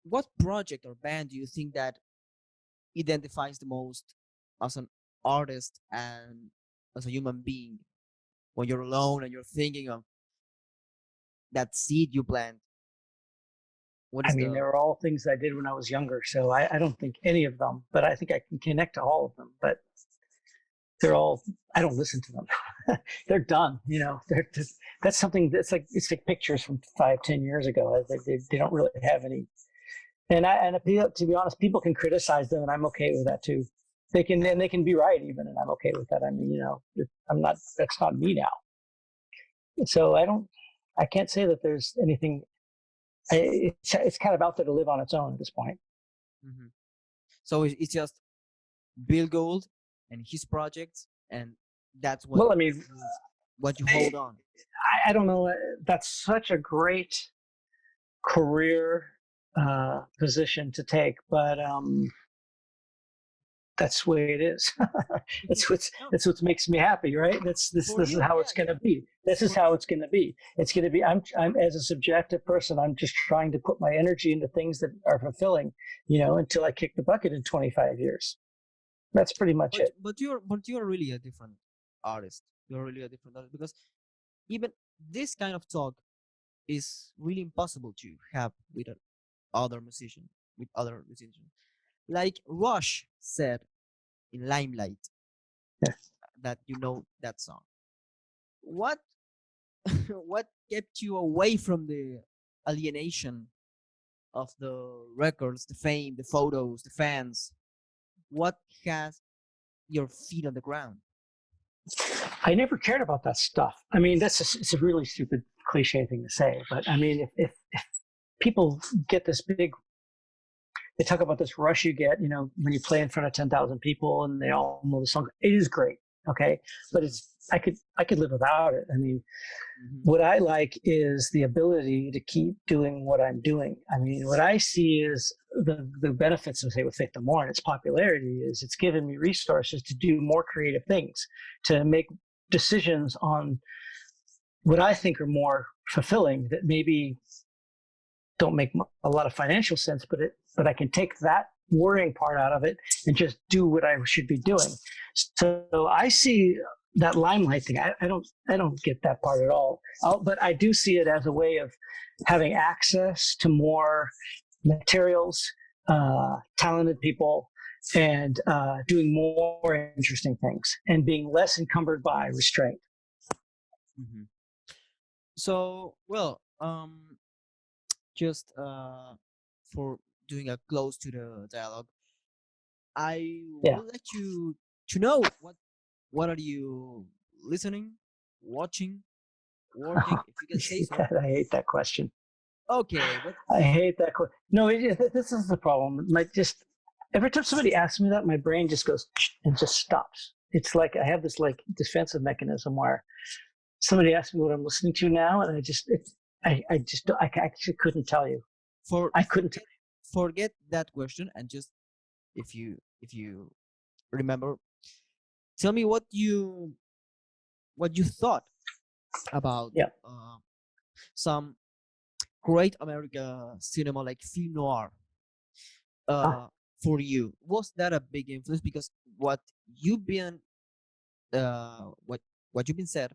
what project or band do you think that identifies the most as an artist and as a human being when you're alone and you're thinking of that seed you plant? They were all things I did when I was younger, so I don't think any of them, but I think I can connect to all of them. But they're all, I don't listen to them. They're done, that's something it's like pictures from 5-10 years ago. They don't really have any. And to be honest, people can criticize them, and I'm okay with that too. They can be right even, and I'm okay with that. I mean, that's not me now. So I can't say that there's anything. It's kind of out there to live on its own at this point. Mm-hmm. So it's just Bill Gould and his projects, and that's what. Well, I mean, what you hold on. I don't know. That's such a great career position to take, but that's the way it is. That's what makes me happy, right? This is how it's going to be. This is how it's going to be. It's going to be. I'm as a subjective person, I'm just trying to put my energy into things that are fulfilling, until I kick the bucket in 25 years. That's pretty much it. But you're really a different artist. You're really a different artist, because even this kind of talk is really impossible to have with other musicians. Like Rush said in Limelight, that that song. What what kept you away from the alienation of the records, the fame, the photos, the fans? What has your feet on the ground? I never cared about that stuff. I mean, it's a really stupid cliche thing to say, but I mean, if people get this big, they talk about this rush you get, when you play in front of 10,000 people and they all know the song. It is great, okay, but I could live without it. I mean, what I like is the ability to keep doing what I'm doing. I mean, what I see is the benefits of, say, with Faith No More and its popularity is it's given me resources to do more creative things, to make decisions on what I think are more fulfilling that maybe don't make a lot of financial sense, but I can take that worrying part out of it and just do what I should be doing. So I see that limelight thing. I don't get that part at all. But I do see it as a way of having access to more materials, talented people, and doing more interesting things and being less encumbered by restraint. Mm-hmm. So, well, just for doing a close to the dialogue, I would like you to know what are you listening, watching, working, if you can say so. I hate that question. Okay, but I hate that question. No, this is the problem. Just every time somebody asks me that, my brain just goes and just stops. It's like I have this like defensive mechanism where somebody asks me what I'm listening to now, and I actually couldn't tell you. I couldn't forget that question and just if you remember, tell me what you thought about some great American cinema like film noir. For you, was that a big influence? Because what you've been what you've been said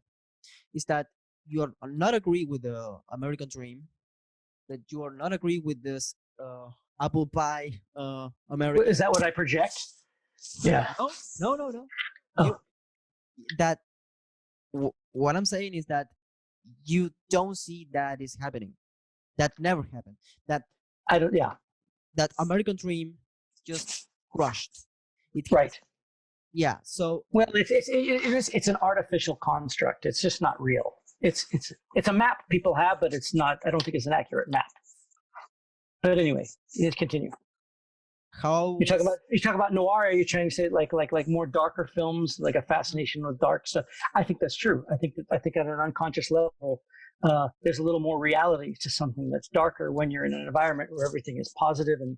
is that you are not agree with the American dream, that you are not agree with this apple pie American. Is that what I project? Yeah. No. Oh. That what I'm saying is that you don't see that is happening. That never happened. That I don't. Yeah. That American dream just crushed. Right. Yeah. So well, it's an artificial construct. It's just not real. It's a map people have, but it's not. I don't think it's an accurate map. But anyway, let's continue. How you talk about noir? Are you trying to say like more darker films, like a fascination with dark stuff? I think that's true. I think at an unconscious level, there's a little more reality to something that's darker when you're in an environment where everything is positive. And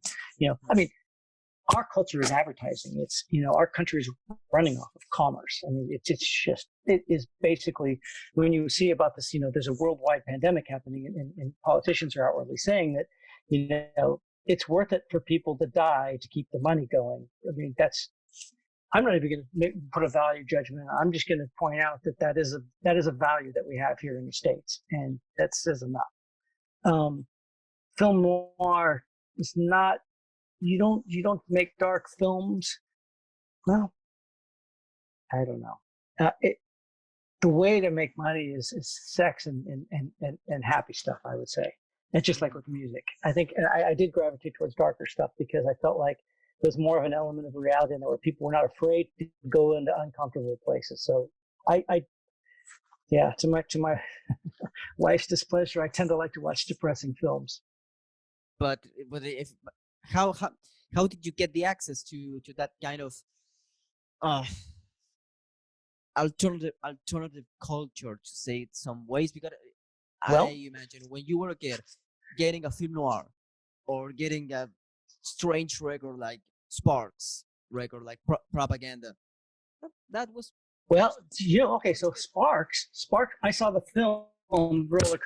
I mean, our culture is advertising. It's our country is running off of commerce. I mean, it is basically when you see about this, there's a worldwide pandemic happening, and politicians are outwardly saying that it's worth it for people to die to keep the money going. I mean, I'm not even going to put a value judgment. I'm just going to point out that is a value that we have here in the States, and that says enough. Film noir is not. You don't make dark films. Well, I don't know. The way to make money is sex and happy stuff, I would say. It's just like with music. I think I did gravitate towards darker stuff because I felt like there's more of an element of reality in there where people were not afraid to go into uncomfortable places. So to my wife's displeasure, I tend to like to watch depressing films. But if how did you get the access to that kind of alternative culture, to say it some ways? Because I imagine when you were a kid, getting a film noir or getting a strange record like Sparks record like Propaganda, that was okay. So Spark. I saw the film Roller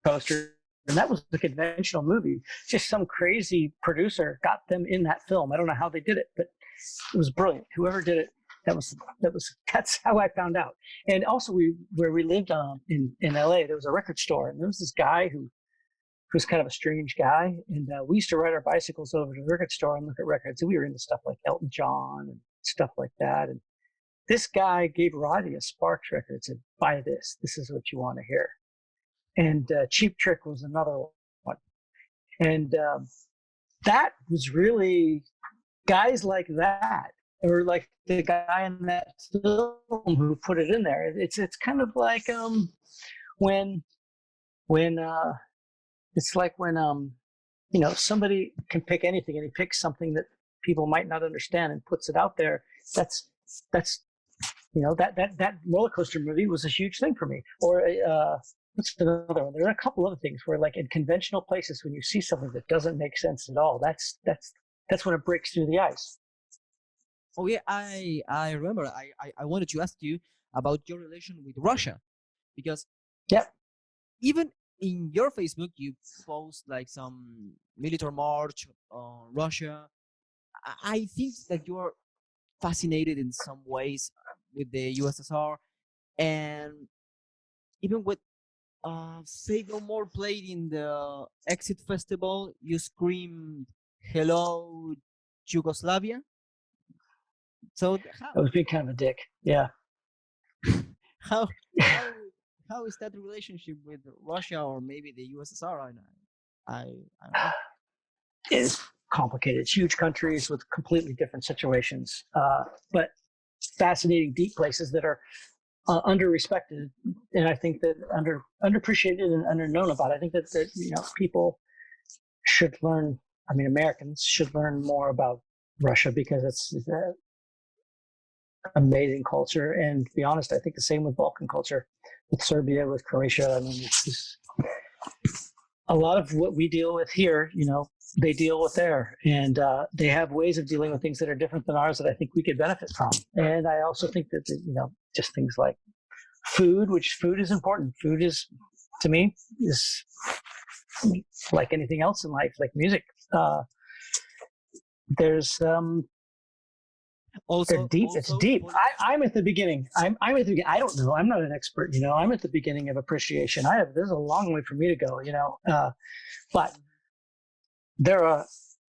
Coaster, and that was a conventional movie. Just some crazy producer got them in that film. I don't know how they did it, but it was brilliant. Whoever did it, that's how I found out. And also, where we lived in LA, there was a record store, and there was this guy who was kind of a strange guy, and we used to ride our bicycles over to the record store and look at records. And we were into stuff like Elton John and stuff like that. And this guy gave Roddy a Sparks record and said, "Buy this. This is what you want to hear." And Cheap Trick was another one. And that was really guys like that, or like the guy in that film who put it in there. It's kind of like when it's like when somebody can pick anything, and he picks something that people might not understand and puts it out there. That's that roller coaster movie was a huge thing for me. Or what's another one? There are a couple other things where, like in conventional places, when you see something that doesn't make sense at all, that's when it breaks through the ice. Oh yeah, I remember. I wanted to ask you about your relation with Russia, because Yep. Even in your Facebook, you post like some military march on Russia. I think that you are fascinated in some ways with the USSR, and even with Say No More played in the Exit Festival, you scream "Hello, Yugoslavia." So I was being kind of a dick. Yeah. how how how is that relationship with Russia or maybe the USSR? I don't know. It's complicated. It's huge countries with completely different situations, but fascinating, deep places that are under-respected, and I think that underappreciated and under-known about. I think that people should learn. I mean, Americans should learn more about Russia because it's an amazing culture. And to be honest, I think the same with Balkan culture, with Serbia, with Croatia. I mean, it's a lot of what we deal with here, they deal with there, and they have ways of dealing with things that are different than ours that I think we could benefit from. And I also think that just things like food, which food is important. Food is, to me, is like anything else in life, like music. There's Also, they're deep. It's deep. I'm at the beginning. I'm at the beginning. I don't know. I'm not an expert. I'm at the beginning of appreciation. There's a long way for me to go. But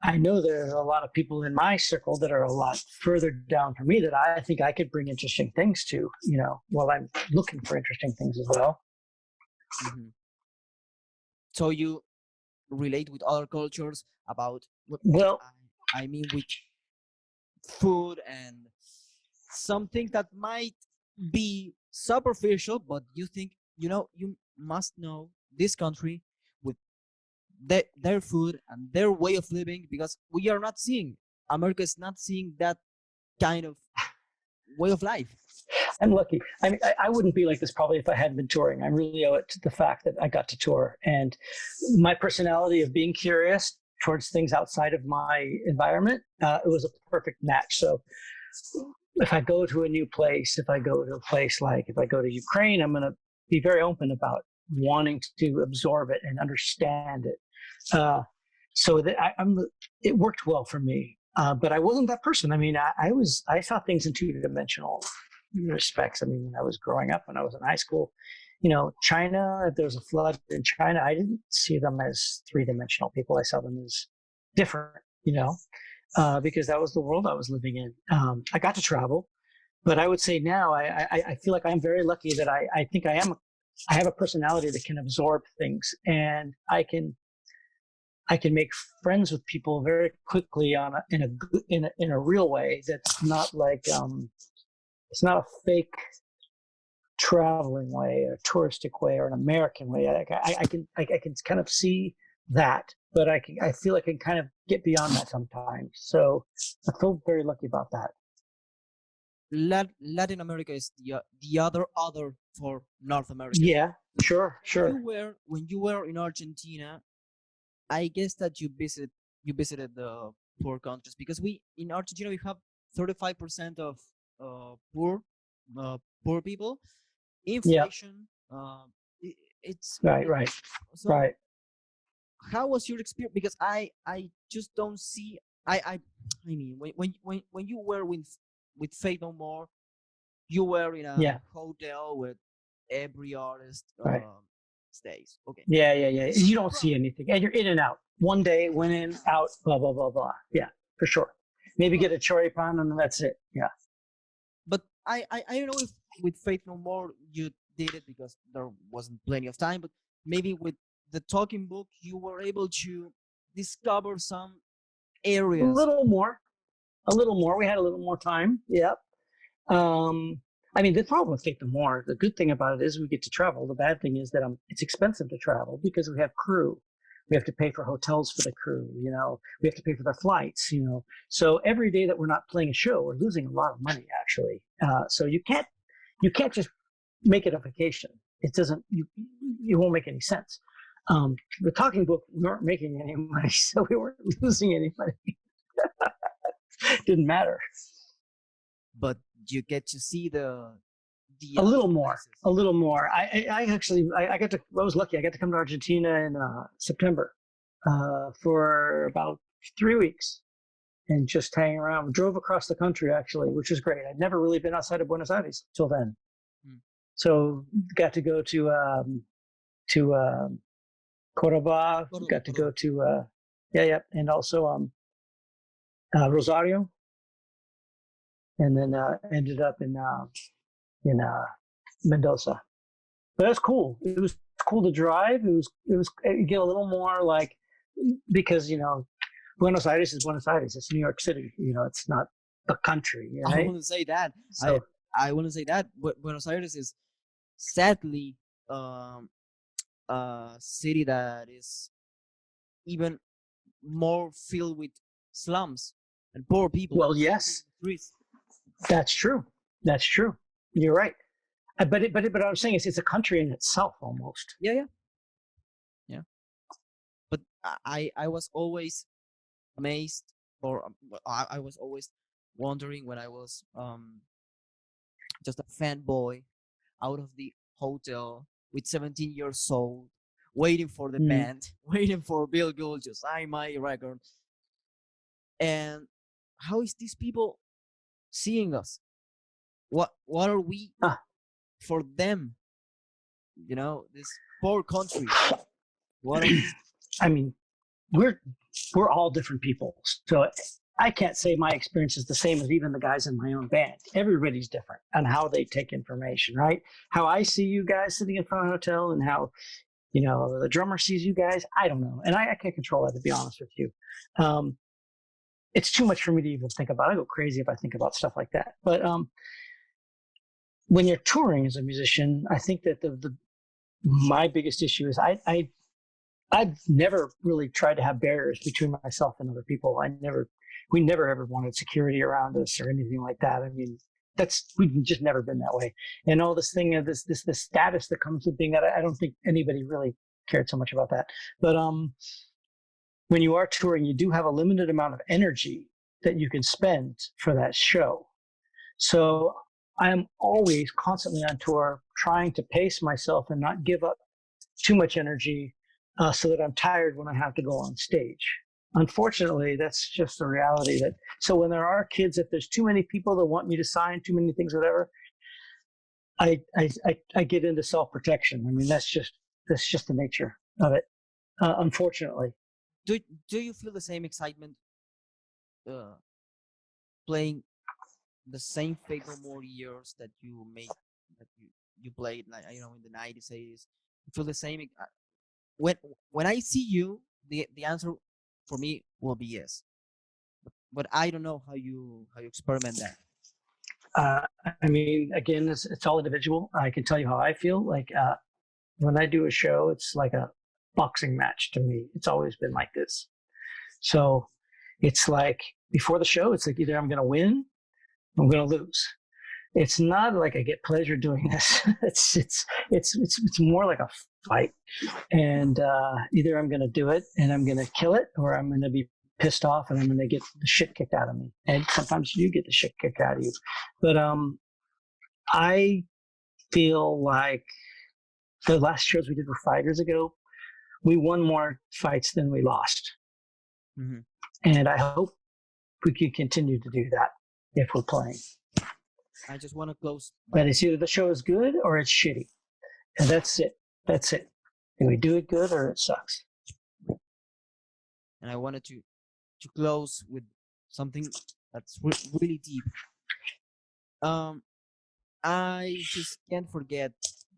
I know there's a lot of people in my circle that are a lot further down from me that I think I could bring interesting things to. While I'm looking for interesting things as well. Mm-hmm. So you relate with other cultures about I mean with food and something that might be superficial, but you think you must know this country with their food and their way of living, because we are not seeing, America is not seeing that kind of way of life. I'm lucky. I mean, I wouldn't be like this probably if I hadn't been touring. I really owe it to the fact that I got to tour, and my personality of being curious towards things outside of my environment, it was a perfect match. So if I go to a new place, if I go to Ukraine, I'm going to be very open about wanting to absorb it and understand it. So that it worked well for me. But I wasn't that person. I mean, I saw things in two-dimensional respects. I mean, when I was growing up, when I was in high school, China, if there was a flood in China, I didn't see them as three-dimensional people. I saw them as different, because that was the world I was living in. I got to travel, but I would say now I feel like I'm very lucky that I think I have a personality that can absorb things, and I can make friends with people very quickly in a real way. That's not like it's not a fake traveling way, a touristic way, or an American way. I can kind of see that, but I feel like I can kind of get beyond that sometimes. So I feel very lucky about that. Latin America is the other for North America. Yeah, sure. When you were in Argentina, I guess that you visited the poor countries, because in Argentina we have 35% of poor people. Inflation, it's right. So right. How was your experience? Because I just don't see. I mean, when you were with Faith No More, you were in a hotel with every artist stays. Okay. Yeah. You don't see anything, and you're in and out. One day, went in, out, blah blah blah blah. Yeah, for sure. Maybe get a choripan and that's it. Yeah. But I don't know if with Faith No More you did it because there wasn't plenty of time, but maybe with the talking book you were able to discover some areas. A little more. We had a little more time. Yep. I mean, the problem with Faith No More, the good thing about it is we get to travel. The bad thing is that it's expensive to travel because we have crew. We have to pay for hotels for the crew, we have to pay for their flights, So every day that we're not playing a show, we're losing a lot of money, actually. So you can't just make it a vacation. It doesn't, it won't make any sense. The talking book, we weren't making any money, so we weren't losing any money. Didn't matter. But you get to see the the A little other more, places? a little more. I actually, I got to, I was lucky. I got to come to Argentina in September for about 3 weeks and just hang around. We drove across the country actually, which was great. I'd never really been outside of Buenos Aires till then. Hmm. So got to go to Cordoba, got to go Córdoba. to, yeah, and also Rosario, and then ended up in Mendoza. But that's cool. It was cool to drive. It get a little more like, because Buenos Aires is Buenos Aires. It's New York City. It's not the country, I right? wouldn't say that. I So I wouldn't say that. But Buenos Aires is sadly a city that is even more filled with slums and poor people well, sleeping in yes, the streets. that's true. That's true. You're right. But what I'm saying is, it's a country in itself almost. Yeah, yeah, yeah. But I was always amazed, or I was always wondering when I was just a fanboy out of the hotel with 17 years old, waiting for the Mm. band, waiting for Bill Gould to sign my record. And how is these people seeing us? What are we Ah, for them? This poor country. What are we? I mean, we're all different people. So I can't say my experience is the same as even the guys in my own band. Everybody's different on how they take information, right? How I see you guys sitting in front of a hotel and how, the drummer sees you guys, I don't know. And I can't control that, to be honest with you. It's too much for me to even think about. I go crazy if I think about stuff like that. But when you're touring as a musician, I think that my biggest issue is I've never really tried to have barriers between myself and other people. We never ever wanted security around us or anything like that. I mean, we've just never been that way. And all this thing of this status that comes with being that, I don't think anybody really cared so much about that. But when you are touring, you do have a limited amount of energy that you can spend for that show. So I am always constantly on tour trying to pace myself and not give up too much energy so that I'm tired when I have to go on stage. Unfortunately, that's just the reality. So when there are kids, if there's too many people that want me to sign too many things, whatever, I get into self-protection. I mean, that's just the nature of it. Unfortunately. Do you feel the same excitement uh, playing the same Fatal More years that you made, that you played, like in the 90s, 80s? You feel the same? When when I see you, the answer for me will be yes. But I don't know how you experiment that. I mean, again, it's all individual. I can tell you how I feel. Like when I do a show, it's like a boxing match to me. It's always been like this. So it's like before the show, it's like either I'm going to win, or I'm going to lose. It's not like I get pleasure doing this. It's more like a fight, and either I'm going to do it and I'm going to kill it, or I'm going to be pissed off and I'm going to get the shit kicked out of me. And sometimes you get the shit kicked out of you. But I feel like the last shows we did were 5 years ago. We won more fights than we lost, Mm-hmm. and I hope we can continue to do that if we're playing. I just want to close But by. it's either the show is good or it's shitty, and that's it. That's it. And we do it good or it sucks. And I wanted to close with something that's really deep. Um, I just can't forget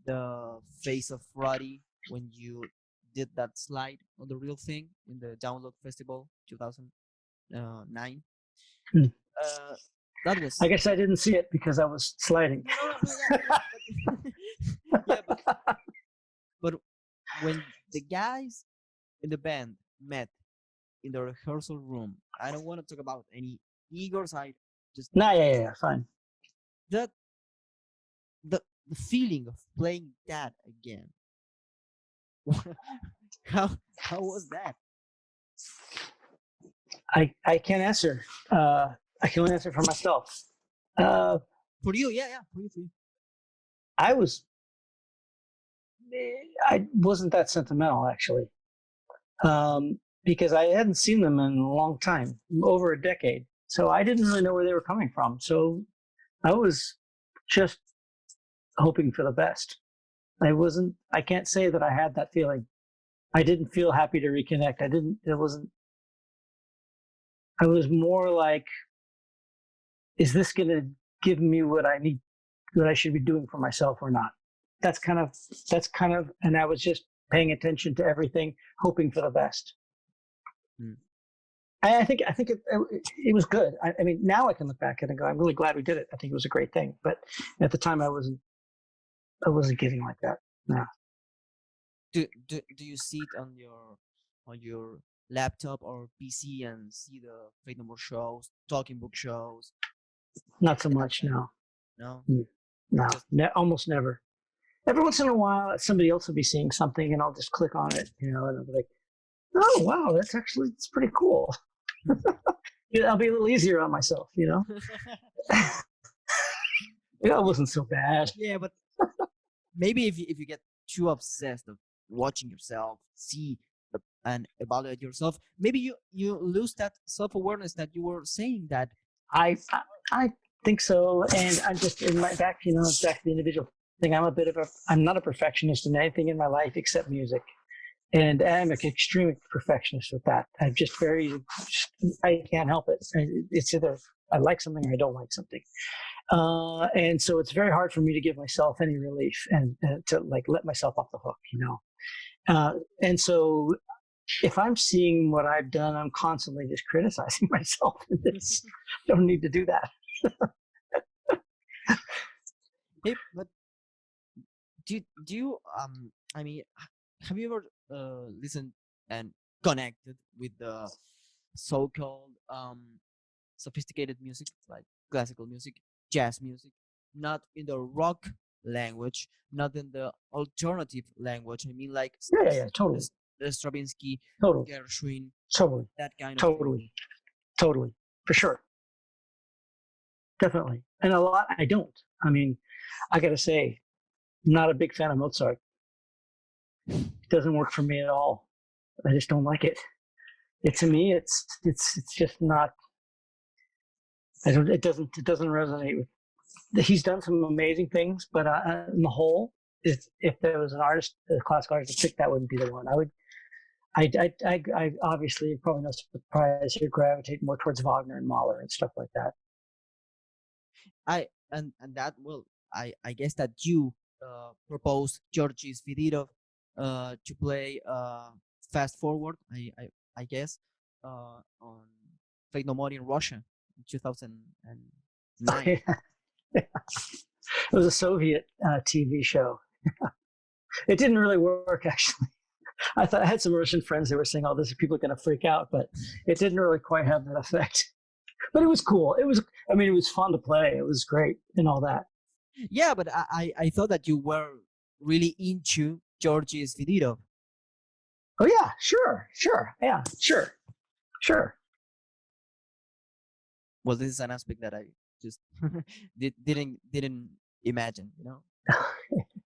the face of Roddy when you did that slide on the real thing in the Download Festival 2009. Hmm. That I was guess I didn't see it because I was sliding. no, yeah, yeah, but when the guys in the band met in the rehearsal room, I don't want to talk about any egos. I just Nah, yeah, fine. that the feeling of playing that again. how was that? I can't answer. I can only answer for myself. Uh, For you, yeah, for you. I wasn't that sentimental actually, because I hadn't seen them in a long time, over a decade. So I didn't really know where they were coming from. So I was just hoping for the best. I can't say that I had that feeling. I didn't feel happy to reconnect. I was more like, is this going to give me what I need, what I should be doing for myself or not? That's kind of, and I was just paying attention to everything, hoping for the best. Hmm. I think it was good. I mean, now I can look back and go, I'm really glad we did it. I think it was a great thing. But at the time, I wasn't getting like that. No. Do you see it on your laptop or PC and see the Fate No More shows, talking book shows? Not so much. No. No. No. Just- Almost never. Every once in a while, somebody else will be seeing something, and I'll just click on it, and I'll be like, "Oh, wow, it's pretty cool." I'll be a little easier on myself, It wasn't so bad. Yeah, but maybe if you get too obsessed of watching yourself, see and evaluate yourself, maybe you lose that self-awareness that you were saying that. I think so, and I'm just in my back, back to the individual thing. I'm not a perfectionist in anything in my life except music. And I'm an extreme perfectionist with that. I'm just I can't help it. It's either I like something or I don't like something. And so it's very hard for me to give myself any relief and to like let myself off the hook, and so if I'm seeing what I've done, I'm constantly just criticizing myself. Don't need to do that. Hey, but do you I mean, have you ever listened and connected with the so-called sophisticated music like classical music, jazz music, not in the rock language, not in the alternative language? I mean, like Yeah, totally, Stravinsky, totally, Gershwin, totally, that kind of thing. totally, for sure, definitely. And a lot I don't. I mean, I got to say, I'm not a big fan of Mozart. It doesn't work for me at all. I just don't like it. To me, it's just not. It doesn't resonate with. He's done some amazing things, but on the whole, if there was an artist, a classical artist to pick, that wouldn't be the one. I obviously, probably no surprise here, gravitate more towards Wagner and Mahler and stuff like that. And that, well, I guess that you proposed Georgi Svididov to play Fast Forward, I guess, on Fate No More in Russia in 2009. It was a Soviet TV show. It didn't really work, actually. I had some Russian friends that were saying, "Oh, people are going to freak out," but it didn't really quite have that effect. But it was cool. It was fun to play. It was great and all that. Yeah, but I thought that you were really into Georgi Svididov. Oh yeah, sure, yeah, sure. Well, this is an aspect that I just didn't imagine,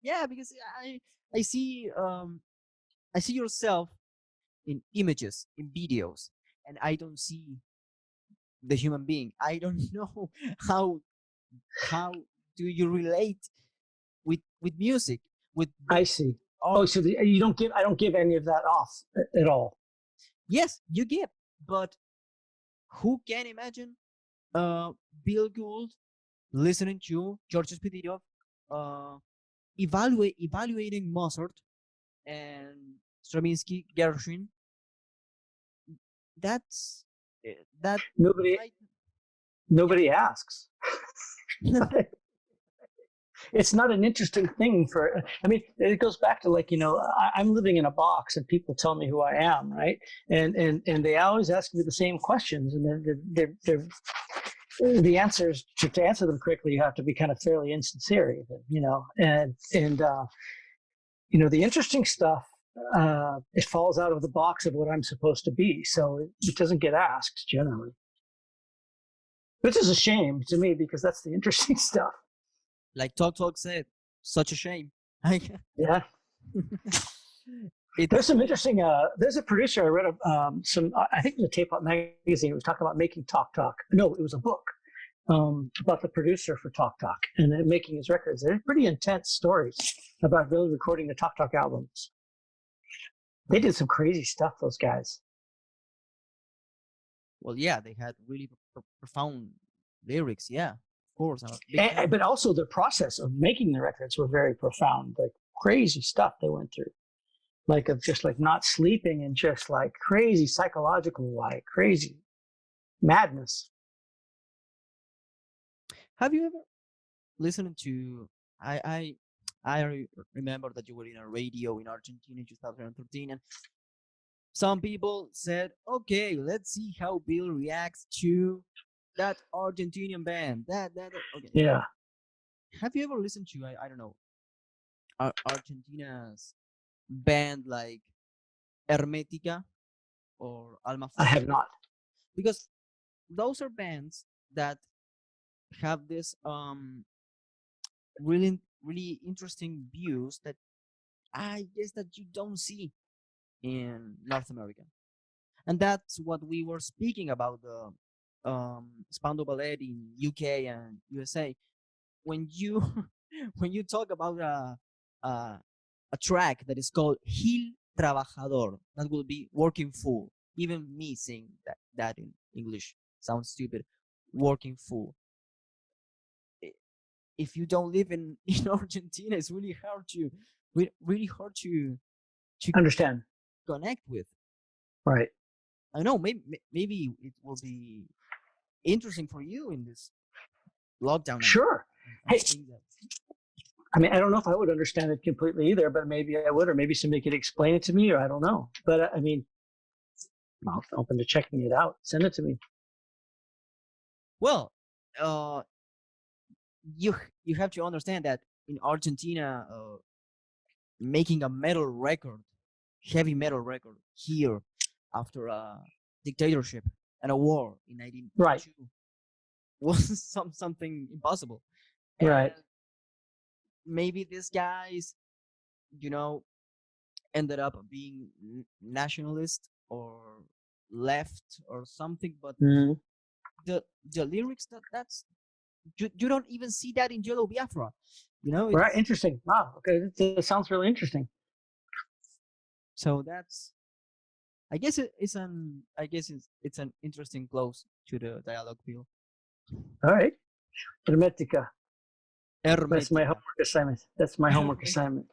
Yeah, because I see yourself in images, in videos, and I don't see the human being. I don't know how do you relate with music, with I see. all. So you don't give. I don't give any of that off at all. Yes, you give, but who can imagine Bill Gould listening to George Spididov, evaluating Mozart and Stravinsky, Gershwin? That's that. Nobody asks. It's not an interesting thing I mean, it goes back to like, I'm living in a box and people tell me who I am, right? And they always ask me the same questions, and they're the answers to answer them correctly, you have to be kind of fairly insincere, even, and the interesting stuff, it falls out of the box of what I'm supposed to be, so it doesn't get asked generally, which is a shame to me because that's the interesting stuff. Like Talk said, such a shame. Yeah. There's some interesting. There's a producer I read some. I think it was a Tape Out magazine. It was talking about making Talk Talk. No, it was a book about the producer for Talk Talk and then making his records. They're pretty intense stories about really recording the Talk Talk albums. They did some crazy stuff. Those guys. Well, yeah, they had really profound lyrics. Yeah, of course. But also the process of making the records were very profound. Like crazy stuff they went through. Like of just like not sleeping and just like crazy psychological, like crazy madness. Have you ever listened to? I remember that you were in a radio in Argentina in 2013, and some people said, "Okay, let's see how Bill reacts to that Argentinian band." Okay. Yeah. Have you ever listened to? I don't know, Argentina's band like Hermética or Alma I have Fuerte? not. Because those are bands that have this really interesting views that I guess that you don't see in North America, and that's what we were speaking about the Spandau Ballet in UK and USA. When you when you talk about a track that is called Gil Trabajador, that will be working fool. Even me saying that in English sounds stupid. Working fool. If you don't live in Argentina, it's really hard to really hard to Understand. connect with. Right. I know maybe it will be interesting for you in this lockdown. Sure. Hey, that. I mean, I don't know if I would understand it completely either, but maybe I would, or maybe somebody could explain it to me, or I don't know. But I mean, I'm open to checking it out. Send it to me. Well, you have to understand that in Argentina, making a metal record, heavy metal record here after a dictatorship and a war in 1992 Right. was something impossible. Right. And maybe these guys, ended up being nationalist or left or something, but the lyrics that's you don't even see that in Yellow Biafra, Right. Interesting. Wow. Okay. That sounds really interesting. So that's, I guess it's an interesting close to the dialogue, Bill. All right. Hermética. That's my Hermética. homework assignment. That's my homework assignment.